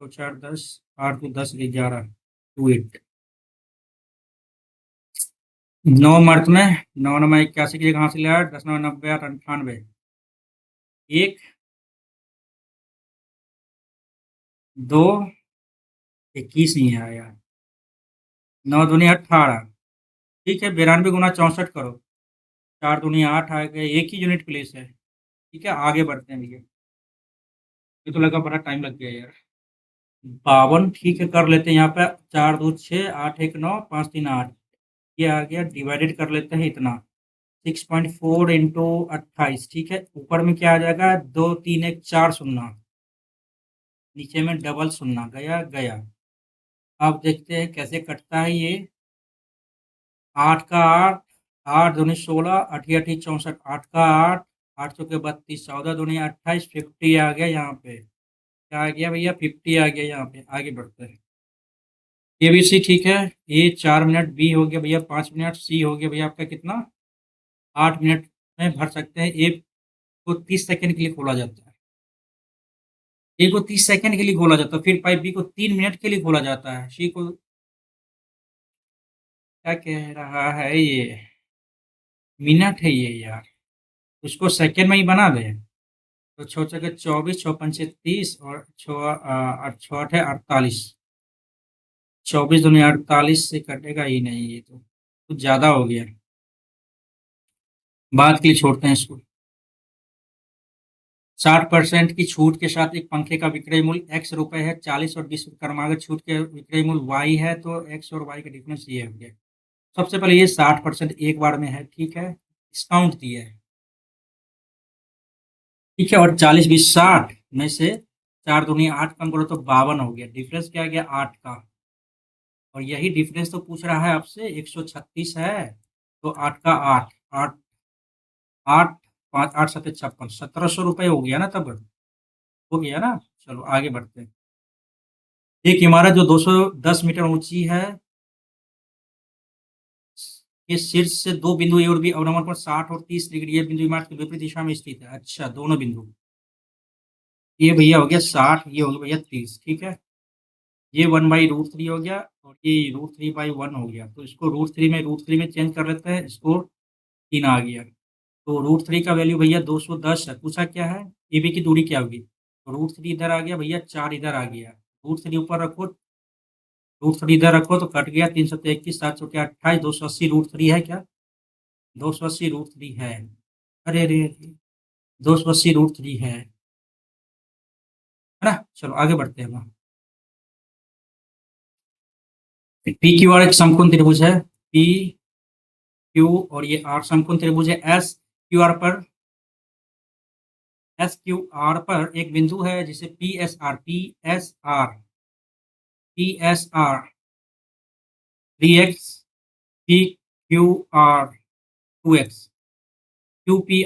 6 4 10 8 2 10 11 2 8, 9 मर्द में 9 9 81 की जगह हासिल है 10 9 90 8 98, एक 2 21 नहीं आया, 9 दूनी 18, ठीक है 92 गुना 64 करो, 4 दूनी 8 आ गए, एक ही यूनिट प्लेस है, ठीक है आगे बढ़ते हैं भैया, ये तो लगा बड़ा टाइम लग गया यार, 52, ठीक है, कर लेते हैं यहाँ पे 4 2 6 8 1 9 5 3 8, ये आ गया, डिवाइडेड कर लेते हैं इतना 6.4 इंटू 28, ठीक है, ऊपर में क्या आ जाएगा 2 3 1 4 शून्य, नीचे में डबल शून्य, गया गया। अब देखते हैं कैसे कटता है ये। 8 का 8, 8 दूनी 16, 8 8 64, 8 का 8, 8 चौके 32, 14 दूनी 28, 50 आ गया यहाँ पे। क्या आ गया भैया? 50 आ गया यहाँ पे। आगे बढ़ते हैं। ए बी सी, ठीक है, ए 4 मिनट, बी हो गया भैया 5 मिनट, सी हो गया भैया आपका कितना 8 मिनट में भर सकते हैं। ए को 30 सेकंड के लिए खोला जाता है, ए को 30 सेकंड के लिए खोला जाता है, फिर पाइप बी को 3 मिनट के लिए खोला जाता है, सी को क्या कह रहा है ये? मिनट है ये यार, उसको सेकंड में ही बना दे। तो 6 चौके 24, 6 पंचे 30 और 6 8 है 48, 24 दूनी 48 से कटेगा ही नहीं, ये तो कुछ ज्यादा हो गया, बाद के लिए छोड़ते हैं इसको। 60% की छूट के साथ एक पंखे का विक्रय मूल्य एक्स रुपए है, 40 और 20 क्रमागत छूट के विक्रय मूल्य वाई है, तो एक्स और वाई का डिफरेंस ये हो गया। सबसे पहले ये 60% एक बार में है, ठीक है, डिस्काउंट दिया है, ठीक है, और 40 20 60 में से 4 दूनी 8 कम करो तो 52 हो गया, डिफरेंस क्या आ गया 8 का। और यही डिफरेंस तो पूछ रहा है आपसे, 136 है, तो 8 का 8 8 8 5 8 7 56, 1700 रुपये हो गया ना तब, हो गया ना। चलो आगे बढ़ते हैं। एक इमारत जो 210 मीटर ऊंची है, ये शीर्ष से दो बिंदु ए और बी अवनमन पर 60 और 30 डिग्री, ये बिंदु इमारत के विपरीत दिशा में स्थित है। अच्छा, दोनों बिंदु, ये भैया हो गया 60, ये हो गया भैया 30, ठीक है, ये 1/√3 हो गया और ये √3/1 हो गया, तो इसको √3 में चेंज कर लेते हैं, इसको 3 आ गया। तो √3 का वैल्यू भैया 210 है, पूछा क्या है, ए बी की दूरी क्या होगी, तो √3 इधर आ गया भैया, 4 इधर आ गया, √3 ऊपर रखो, √3 इधर रखो तो कट गया, 3 7 21, 7 चौके 28, 280 √3 है क्या, 280 √3 है, अरे अरे अरे, 280 √3 है ना। चलो आगे बढ़ते हैं हम। पी क्यू आर एक समकोण त्रिभुज है, पी क्यू और ये आर समकोण त्रिभुज है, एस क्यू आर पर एक बिंदु है जिसे P S R 3x, P Q R 2x, Q P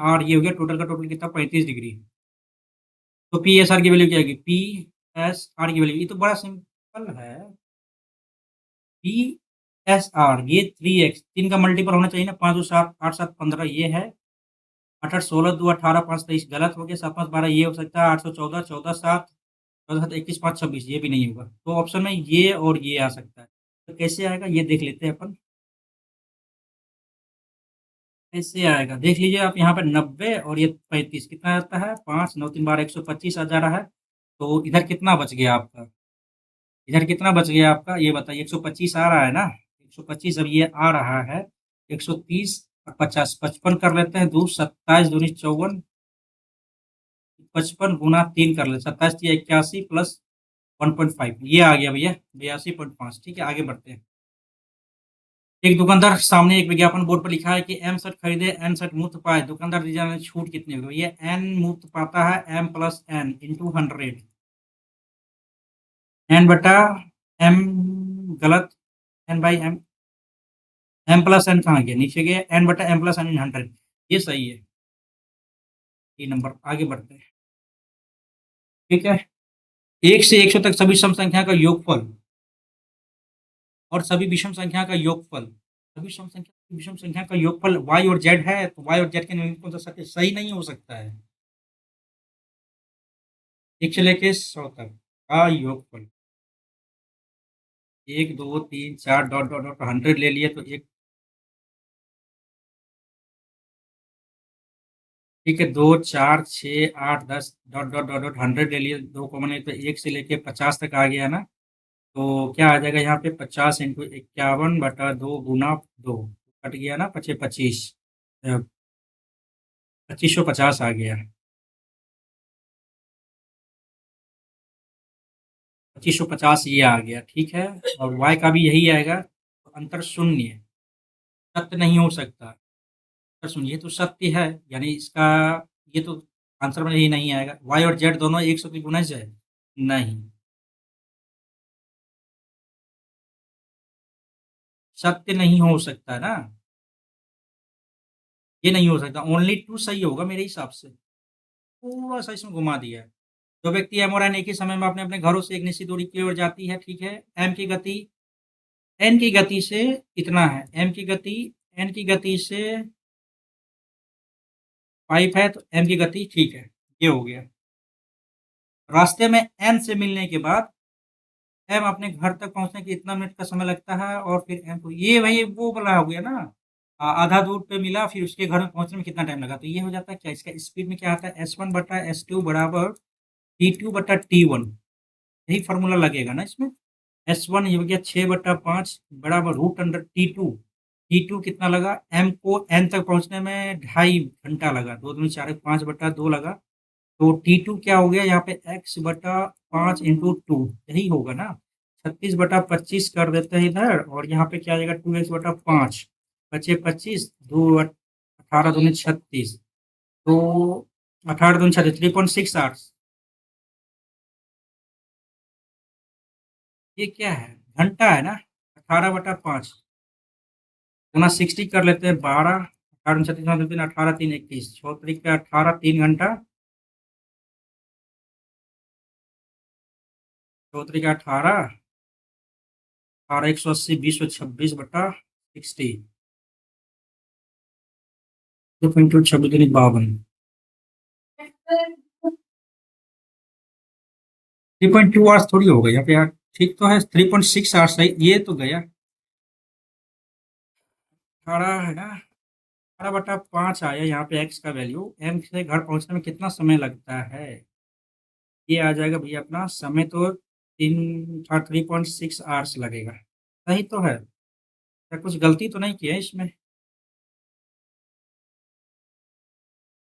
R ये हो गया, टोटल का टोटल कितना 35 डिग्री। तो पी एस आर की वैल्यू क्या आएगी, पी एस आर की वैल्यू, ये तो बड़ा सिंपल है, पी एस आर ये 3x, 3 का मल्टीपल होना चाहिए ना, 5 2 7 8 7 15 ये है, 8 8 16 2 18 5 23 गलत हो गया, 7 5 12 ये हो सकता है, 814 14 7 14 7 21 5 26 ये भी नहीं होगा, तो ऑप्शन में ये और ये आ सकता है। तो कैसे आएगा ये देख लेते हैं अपन, कैसे आएगा देख लीजिए आप, यहाँ पे 90 और ये 35 कितना आता है, 5 9 3 12 125 आ जा रहा है, तो इधर कितना बच गया आपका, इधर कितना बच गया आपका ये बताइए, 125 आ रहा है ना, 125, अब ये आ रहा है 130 और 50, 55 कर लेते हैं, दूर 27 दूनी 54, 55 गुना 3 कर ले, 27 81 प्लस 1.5, ये आ गया भैया 82.5, ठीक है, आगे बढ़ते हैं। एक दुकानदार सामने एक विज्ञापन बोर्ड पर लिखा है कि एम सेट खरीदे एन सेट मुफ्त पाए, दुकानदार दी जाने छूट कितनी होगी, भैया एन मुफ्त पाता है M plus N into 100, N बटा एम, गलत, N by M, M plus N कहाँ गया, नीचे गया, एन बटा एम प्लस एन इन 100, ये सही है, ये नंबर। आगे बढ़ते हैं, ठीक है, 1 से 100 तक सभी सम संख्या का योगफल और सभी विषम संख्या का योगफल, सभी विषम संख्या का योगफल y और z है, तो y और z के निम्नलिखित कौन सा सत्य सही नहीं हो सकता है, 1 से लेके 100 तक का योगफल, 1 2 3 4 डॉट डॉट डॉट 100 ले लिए तो एक, ठीक है, 2 4 6 8 10 डॉट डॉट डॉट डॉट 100 ले लिए, 2 कॉमन है तो 1 से लेके 50 तक आ गया ना, तो क्या आ जाएगा यहाँ पे 50 इंटू 51 बटा 2 गुना 2, कट गया ना, 25 25, 2550 आ गया। 2550 ये आ गया, ठीक है। और y का भी यही आएगा, तो अंतर शून्य है, सत्य नहीं हो सकता। अंतर शून्य, ये तो सत्य है, यानी इसका ये तो आंसर में यही नहीं आएगा। y और z दोनों 100 की गुणज है? नहीं, सत्य नहीं हो सकता ना, ये नहीं हो सकता। ओनली टू सही होगा मेरे हिसाब से। थोड़ा सा इसमें घुमा दिया है। दो व्यक्ति एम और एन एक ही समय में अपने अपने घरों से एक निश्चित दूरी की ओर जाती है, ठीक है। एम की गति एन की गति से इतना है, एम की गति एन की गति से 5 है, तो एम की गति ठीक है, ये हो गया। रास्ते में एन से मिलने के बाद एम अपने घर तक पहुंचने के इतना मिनट का समय लगता है, और फिर एम को, ये भाई वो वाला हो गया ना, आधा दूर पे मिला, फिर उसके घर में पहुंचने में कितना टाइम लगा, तो ये हो जाता है क्या, इसका स्पीड में क्या आता है, S1/S2 बराबर T2/T1। यही फॉर्मूला लगेगा ना इसमें। S1 ये हो गया 6/5 बराबर √T2। T2 कितना लगा, M को N तक पहुंचने में 2.5 घंटा लगा, 2×4=5/2 लगा। तो T2 क्या हो गया यहाँ पे, x/5 × 2, यही होगा ना। 36/25 कर देते हैं इधर, और यहाँ पे क्या आ जाएगा, 2x/5, बचे 25, 18×2 = 36, तो 18×2 = 3.6 आवर्स। ये क्या है, घंटा है ना। 18/5 गुना 60 कर लेते हैं, 12, 18×36 = 18, 3 21, 6×3 = 18, 3 घंटा, 6×3 = 18, 18, 180, 20×26/60, 2.2 26×52, 3.2 आवर्स थोड़ी हो गई यहाँ पे यार, ठीक तो है, 3.6 आवर्स सही, ये तो गया। 18 है ना, 18/5 आया यहाँ पे, एक्स का वैल्यू, एम से घर पहुंचने में कितना समय लगता है, ये आ जाएगा भैया अपना समय, तो 3.6 आवर्स लगेगा। सही तो है, क्या कुछ गलती तो नहीं की है इसमें।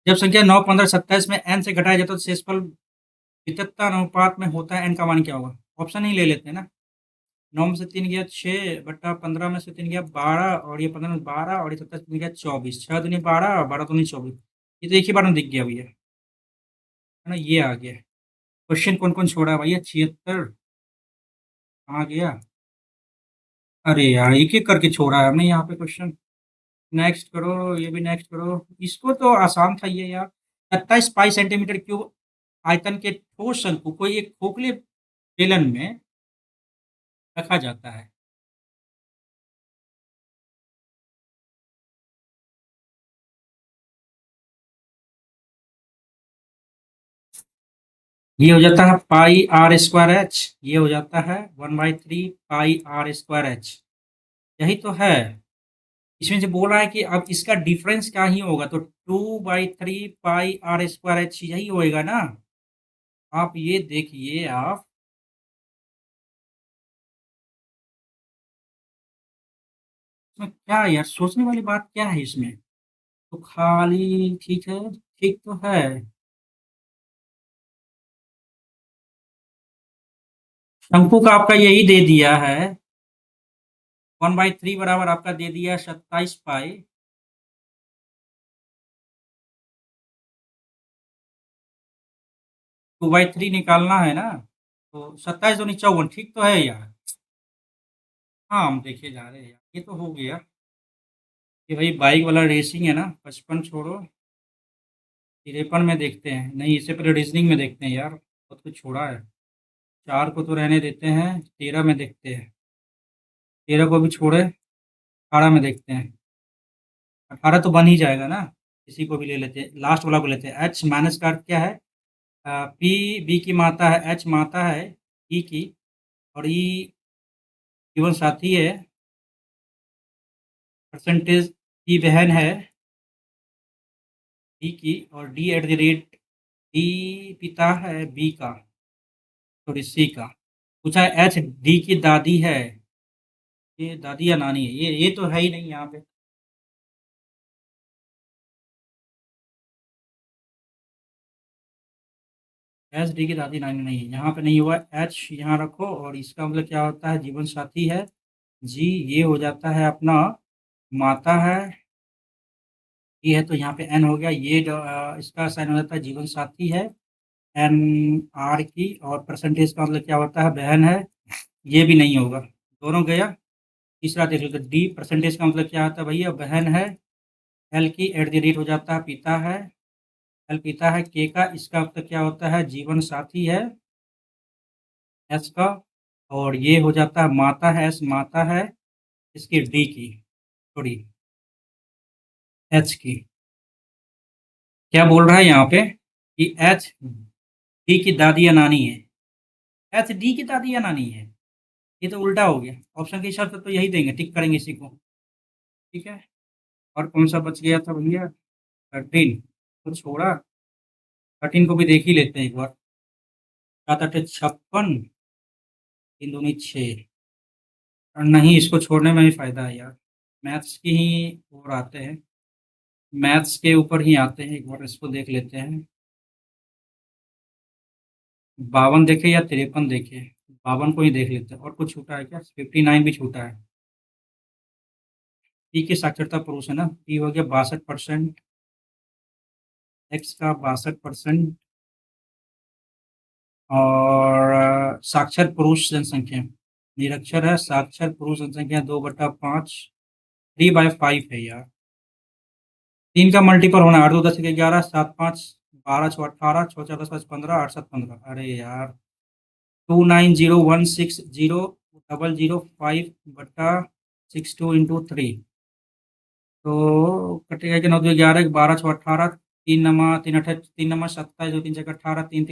जब संख्या 9, 15, 27 में एन से घटाया जाता है तो शेषफल वितथता अनुपात में होता है, एन का मान क्या होगा। ऑप्शन ही ले लेते हैं ना। 9 में से 3 गया 6/15 में से 3 गया 12, और ये 15 में 12, और ये 27 में गया 24, 6×2 = 12, 12×2 = 24। ये तो एक ही बार में दिख गया भैया, है ना, ये आ गया। क्वेश्चन कौन कौन छोड़ा है भैया, 76 आ गया। अरे यार, एक एक करके छोड़ा है हमने यहाँ पे क्वेश्चन। नेक्स्ट करो, ये भी नेक्स्ट करो, इसको तो आसान था ये यार। 27 पाई सेंटीमीटर क्यूब आयतन के ठोस शंकु को एक खोखले बेलन में रखा जाता है। ये हो जाता है πr²h, ये हो जाता है 1/3 πr²h, यही तो है। इसमें जो बोल रहा है कि अब इसका डिफरेंस क्या ही होगा, तो 2/3 πr²h यही होएगा ना। आप ये देखिए आप, इसमें क्या है यार, सोचने वाली बात क्या है इसमें। तो खाली ठीक है, ठीक तो है। शंकु का आपका यही दे दिया है, 1/3 बराबर आपका दे दिया 27 पाई। 2/3 निकालना है ना, तो 27×2 = 54, ठीक तो है यार। हाँ, हम देखे जा रहे हैं यार, ये तो हो गया। ये भाई बाइक वाला रेसिंग है ना, 55 छोड़ो, 53 में देखते हैं, नहीं इससे पहले रीजनिंग में देखते हैं यार, बहुत कुछ छोड़ा है। 4 को तो रहने देते हैं, 13 में देखते हैं, 13 को भी छोड़े, 18 में देखते हैं। 18 तो बन ही जाएगा ना, इसी को भी ले लेते हैं, लास्ट वाला को लेते हैं। एच माइनस का अर्थ क्या है, पी बी की माता है, एच माता है ई की, और ई जीवन साथी है, परसेंटेज की बहन है डी की, और डी पिता है बी का, सॉरी सी का। पूछा है एच डी की दादी है, ये दादी या नानी है, ये तो है ही नहीं यहाँ पे। एच डी की दादी नानी नहीं है, यहाँ पे नहीं हुआ, एच यहाँ रखो और इसका मतलब क्या होता है, जीवन साथी है। जी ये हो जाता है अपना माता है, ये है तो यहाँ पे एन हो गया, ये इसका साइन हो जाता है जीवन साथी है, एन आर की, और परसेंटेज का मतलब क्या होता है, बहन है, ये भी नहीं होगा, दोनों गया। तीसरा देख लो, डी परसेंटेज का मतलब क्या होता है भैया, बहन है, एल की एट द रेट हो जाता है पिता है, एल पिता है, के का इसका मतलब क्या होता है, जीवन साथी है, एस का, और ये हो जाता है माता है, एस माता है, इसकी डी की, सॉरी एच की, क्या बोल रहा है यहाँ पे कि एच डी की दादी या नानी है, एच डी की दादी या नानी है, ये तो उल्टा हो गया, ऑप्शन के हिसाब से तो यही देंगे, टिक करेंगे इसी को, ठीक है। और कौन सा बच गया था भैया, 13 तो छोड़ा, 13 को भी देख ही लेते हैं एक बार, 7 8 56, 3 दूनी 6, नहीं इसको छोड़ने में भी फायदा है यार, मैथ्स की ही ओर आते हैं, मैथ्स के ऊपर ही आते हैं, एक बार इसको देख लेते हैं, 52 देखे या 53 देखे, 52 को ही देख लेते हैं, और कुछ छूटा है क्या, 59 भी छूटा है, पी की साक्षरता पुरुष है ना, पी हो गया 62%, एक्स का 62%, और साक्षर पुरुष जनसंख्या, निरक्षर है, साक्षर पुरुष जनसंख्या 2/5, 3/5 है यार, 3 का मल्टीपल होना है, 8 2 10 11, 7 5 12 6 18, 6 4 10 15, 8 7 15, अरे यार 2901600052 तो कटेगा कि 9 2 11 12 6 18, 3 27, 2 3 18, 3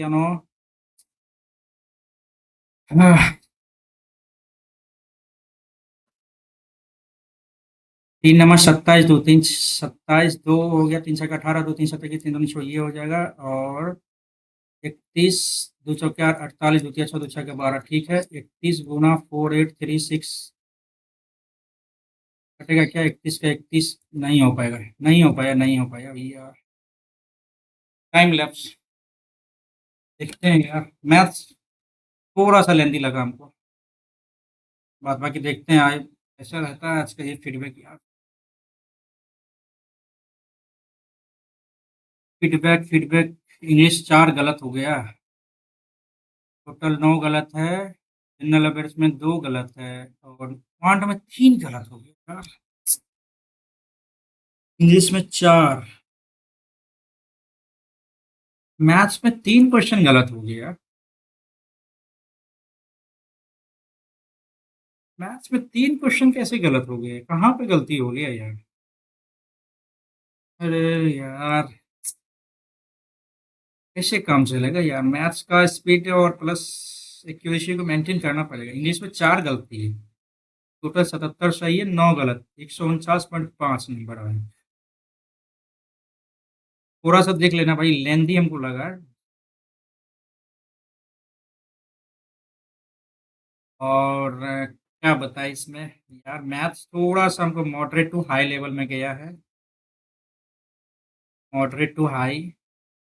3 27, 2 हो गया, 3 6 18, 2 3 7 3 2 ये हो जाएगा, और 31 2 चौके 8 48, 2 6 2 6 12, ठीक है, 31 गुना 4836, कटेगा क्या, 31 का 31, नहीं हो पाएगा, नहीं हो पाया, नहीं हो पाया भैया, टाइम लैप्स, देखते हैं यार, मैथ्स थोड़ा सा लेंदी लगा हमको, बाद बाकी देखते हैं आए, ऐसा रहता है आज का ये फीडबैक यार, फीडबैक फीडबैक, इंग्लिश 4 गलत हो गया, टोटल 9 गलत है, जनरल अवेयर्स में 2 गलत है, और क्वांट में 3 गलत हो गया, इंग्लिश में 4, मैथ्स में 3 क्वेश्चन गलत हो गया, मैथ्स में 3 क्वेश्चन कैसे गलत हो गए, कहाँ पे गलती हो गया यार, अरे यार कैसे काम चलेगा यार, मैथ्स का स्पीड और प्लस एक्यूरेसी को मेंटेन करना पड़ेगा, इंग्लिश में 4 गलती है, टोटल 77 सही है, 9 गलत, 149.5 नंबर आए, थोड़ा सा देख लेना भाई, लेंदी हमको लगा है, और क्या बताए इसमें यार, मैथ्स थोड़ा सा हमको मॉडरेट टू हाई लेवल में गया है, मॉडरेट टू हाई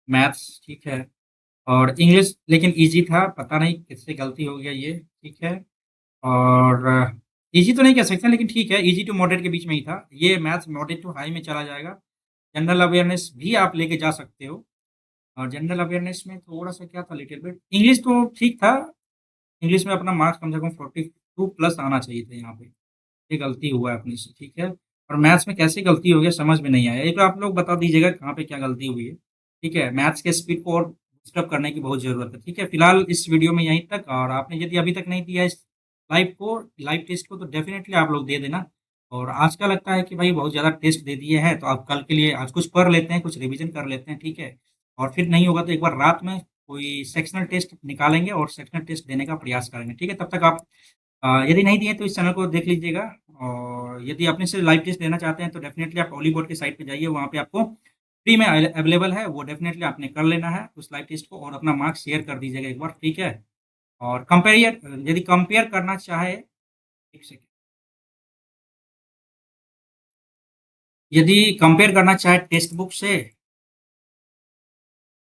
मैथ्स, ठीक है, और इंग्लिश लेकिन इजी था, पता नहीं किससे गलती हो गया ये, ठीक है, और इजी तो नहीं कह सकते लेकिन ठीक है, इजी टू मॉडरेट के बीच में ही था, ये मैथ्स मॉडरेट टू हाई में चला जाएगा, जनरल अवेयरनेस भी आप लेके जा सकते हो, और जनरल अवेयरनेस में थोड़ा सा क्या था, लिटिल बिट इंग्लिश तो ठीक था, इंग्लिश में अपना मार्क्स कम से कम 42 प्लस आना चाहिए था यहाँ पे, ये गलती हुआ है अपने से, ठीक है, और मैथ्स में कैसी गलती हो गई समझ में नहीं आया, एक तो आप लोग बता दीजिएगा कहाँ पे क्या गलती हुई है, ठीक है, मैथ्स के स्पीड को और बूस्टअप करने की बहुत ज़रूरत है, ठीक है, फिलहाल इस वीडियो में यहीं तक, और आपने यदि अभी तक नहीं दिया इस लाइव टेस्ट को तो डेफिनेटली आप लोग दे देना, और आज का लगता है कि भाई बहुत ज़्यादा टेस्ट दे दिए हैं, तो आप कल के लिए आज कुछ पढ़ लेते हैं, कुछ रिविजन कर लेते हैं, ठीक है, और फिर नहीं होगा तो एक बार रात में कोई सेक्शनल टेस्ट निकालेंगे और सेक्शनल टेस्ट देने का प्रयास करेंगे, ठीक है, तब तक आप यदि नहीं दिए तो इस चैनल को देख लीजिएगा, और यदि अपने से लाइव टेस्ट देना चाहते हैं तो डेफिनेटली आप ओली बोर्ड की साइट पे जाइए, वहाँ पे आपको फ्री में अवेलेबल है, वो डेफिनेटली आपने कर लेना है उस लाइव टेस्ट को, और अपना मार्क्स शेयर कर दीजिएगा एक बार, ठीक है, और कंपेयर यदि कंपेयर करना चाहे, एक सेकेंड, यदि कंपेयर करना चाहे टेक्स्ट बुक से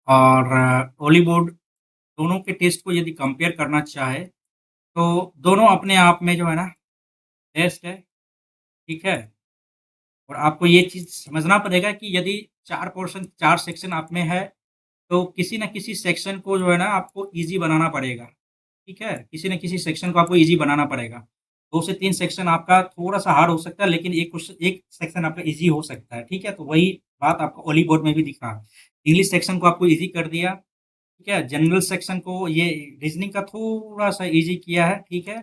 और ओली बोर्ड दोनों के टेस्ट को यदि कंपेयर करना चाहे, तो दोनों अपने आप में जो है ना बेस्ट है, ठीक है? और आपको ये चीज़ समझना पड़ेगा कि यदि 4 पोर्शन 4 सेक्शन आप में है, तो किसी न किसी सेक्शन को जो है ना आपको ईज़ी बनाना पड़ेगा, ठीक है? किसी न किसी सेक्शन को आपको ईज़ी बनाना पड़ेगा। 2 से 3 सेक्शन आपका थोड़ा-सा हार्ड हो सकता है, लेकिन एक सेक्शन आपका ईज़ी हो सकता है, ठीक है? तो वही बात आपको ओली बोर्ड में भी दिख रहा है। इंग्लिश सेक्शन को आपको ईज़ी कर दिया, ठीक है? जनरल सेक्शन को ये रीज़निंग का थोड़ा-सा ईज़ी किया है, ठीक है?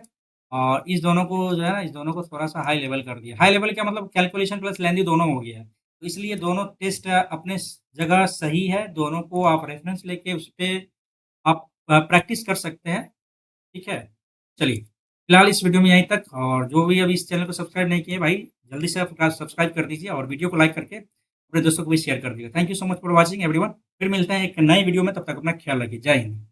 और इस दोनों को जो है ना, इस दोनों को थोड़ा-सा हाई लेवल कर दिया। हाई लेवल क्या मतलब कैलकुलेशन प्लस लेंथी दोनों हो गया है। तो इसलिए दोनों टेस्ट अपने जगह सही है, दोनों को आप रेफ़रेंस लेके उसपे आप प्रैक्टिस कर सकते हैं, ठीक है? चलिए, फिलहाल इस वीडियो में यहीं तक और जो भी अभी इस चैनल को सब्सक्राइब नहीं किए भाई, जल्दी से आप सब्सक्राइब कर दीजिए और वीडियो को लाइक करके अपने दोस्तों को भी शेयर कर दीजिए। Thank you so much for watching everyone. फिर मिलते हैं एक नए वीडियो में, तब तक अपना ख्याल रखिए। जय हिंद।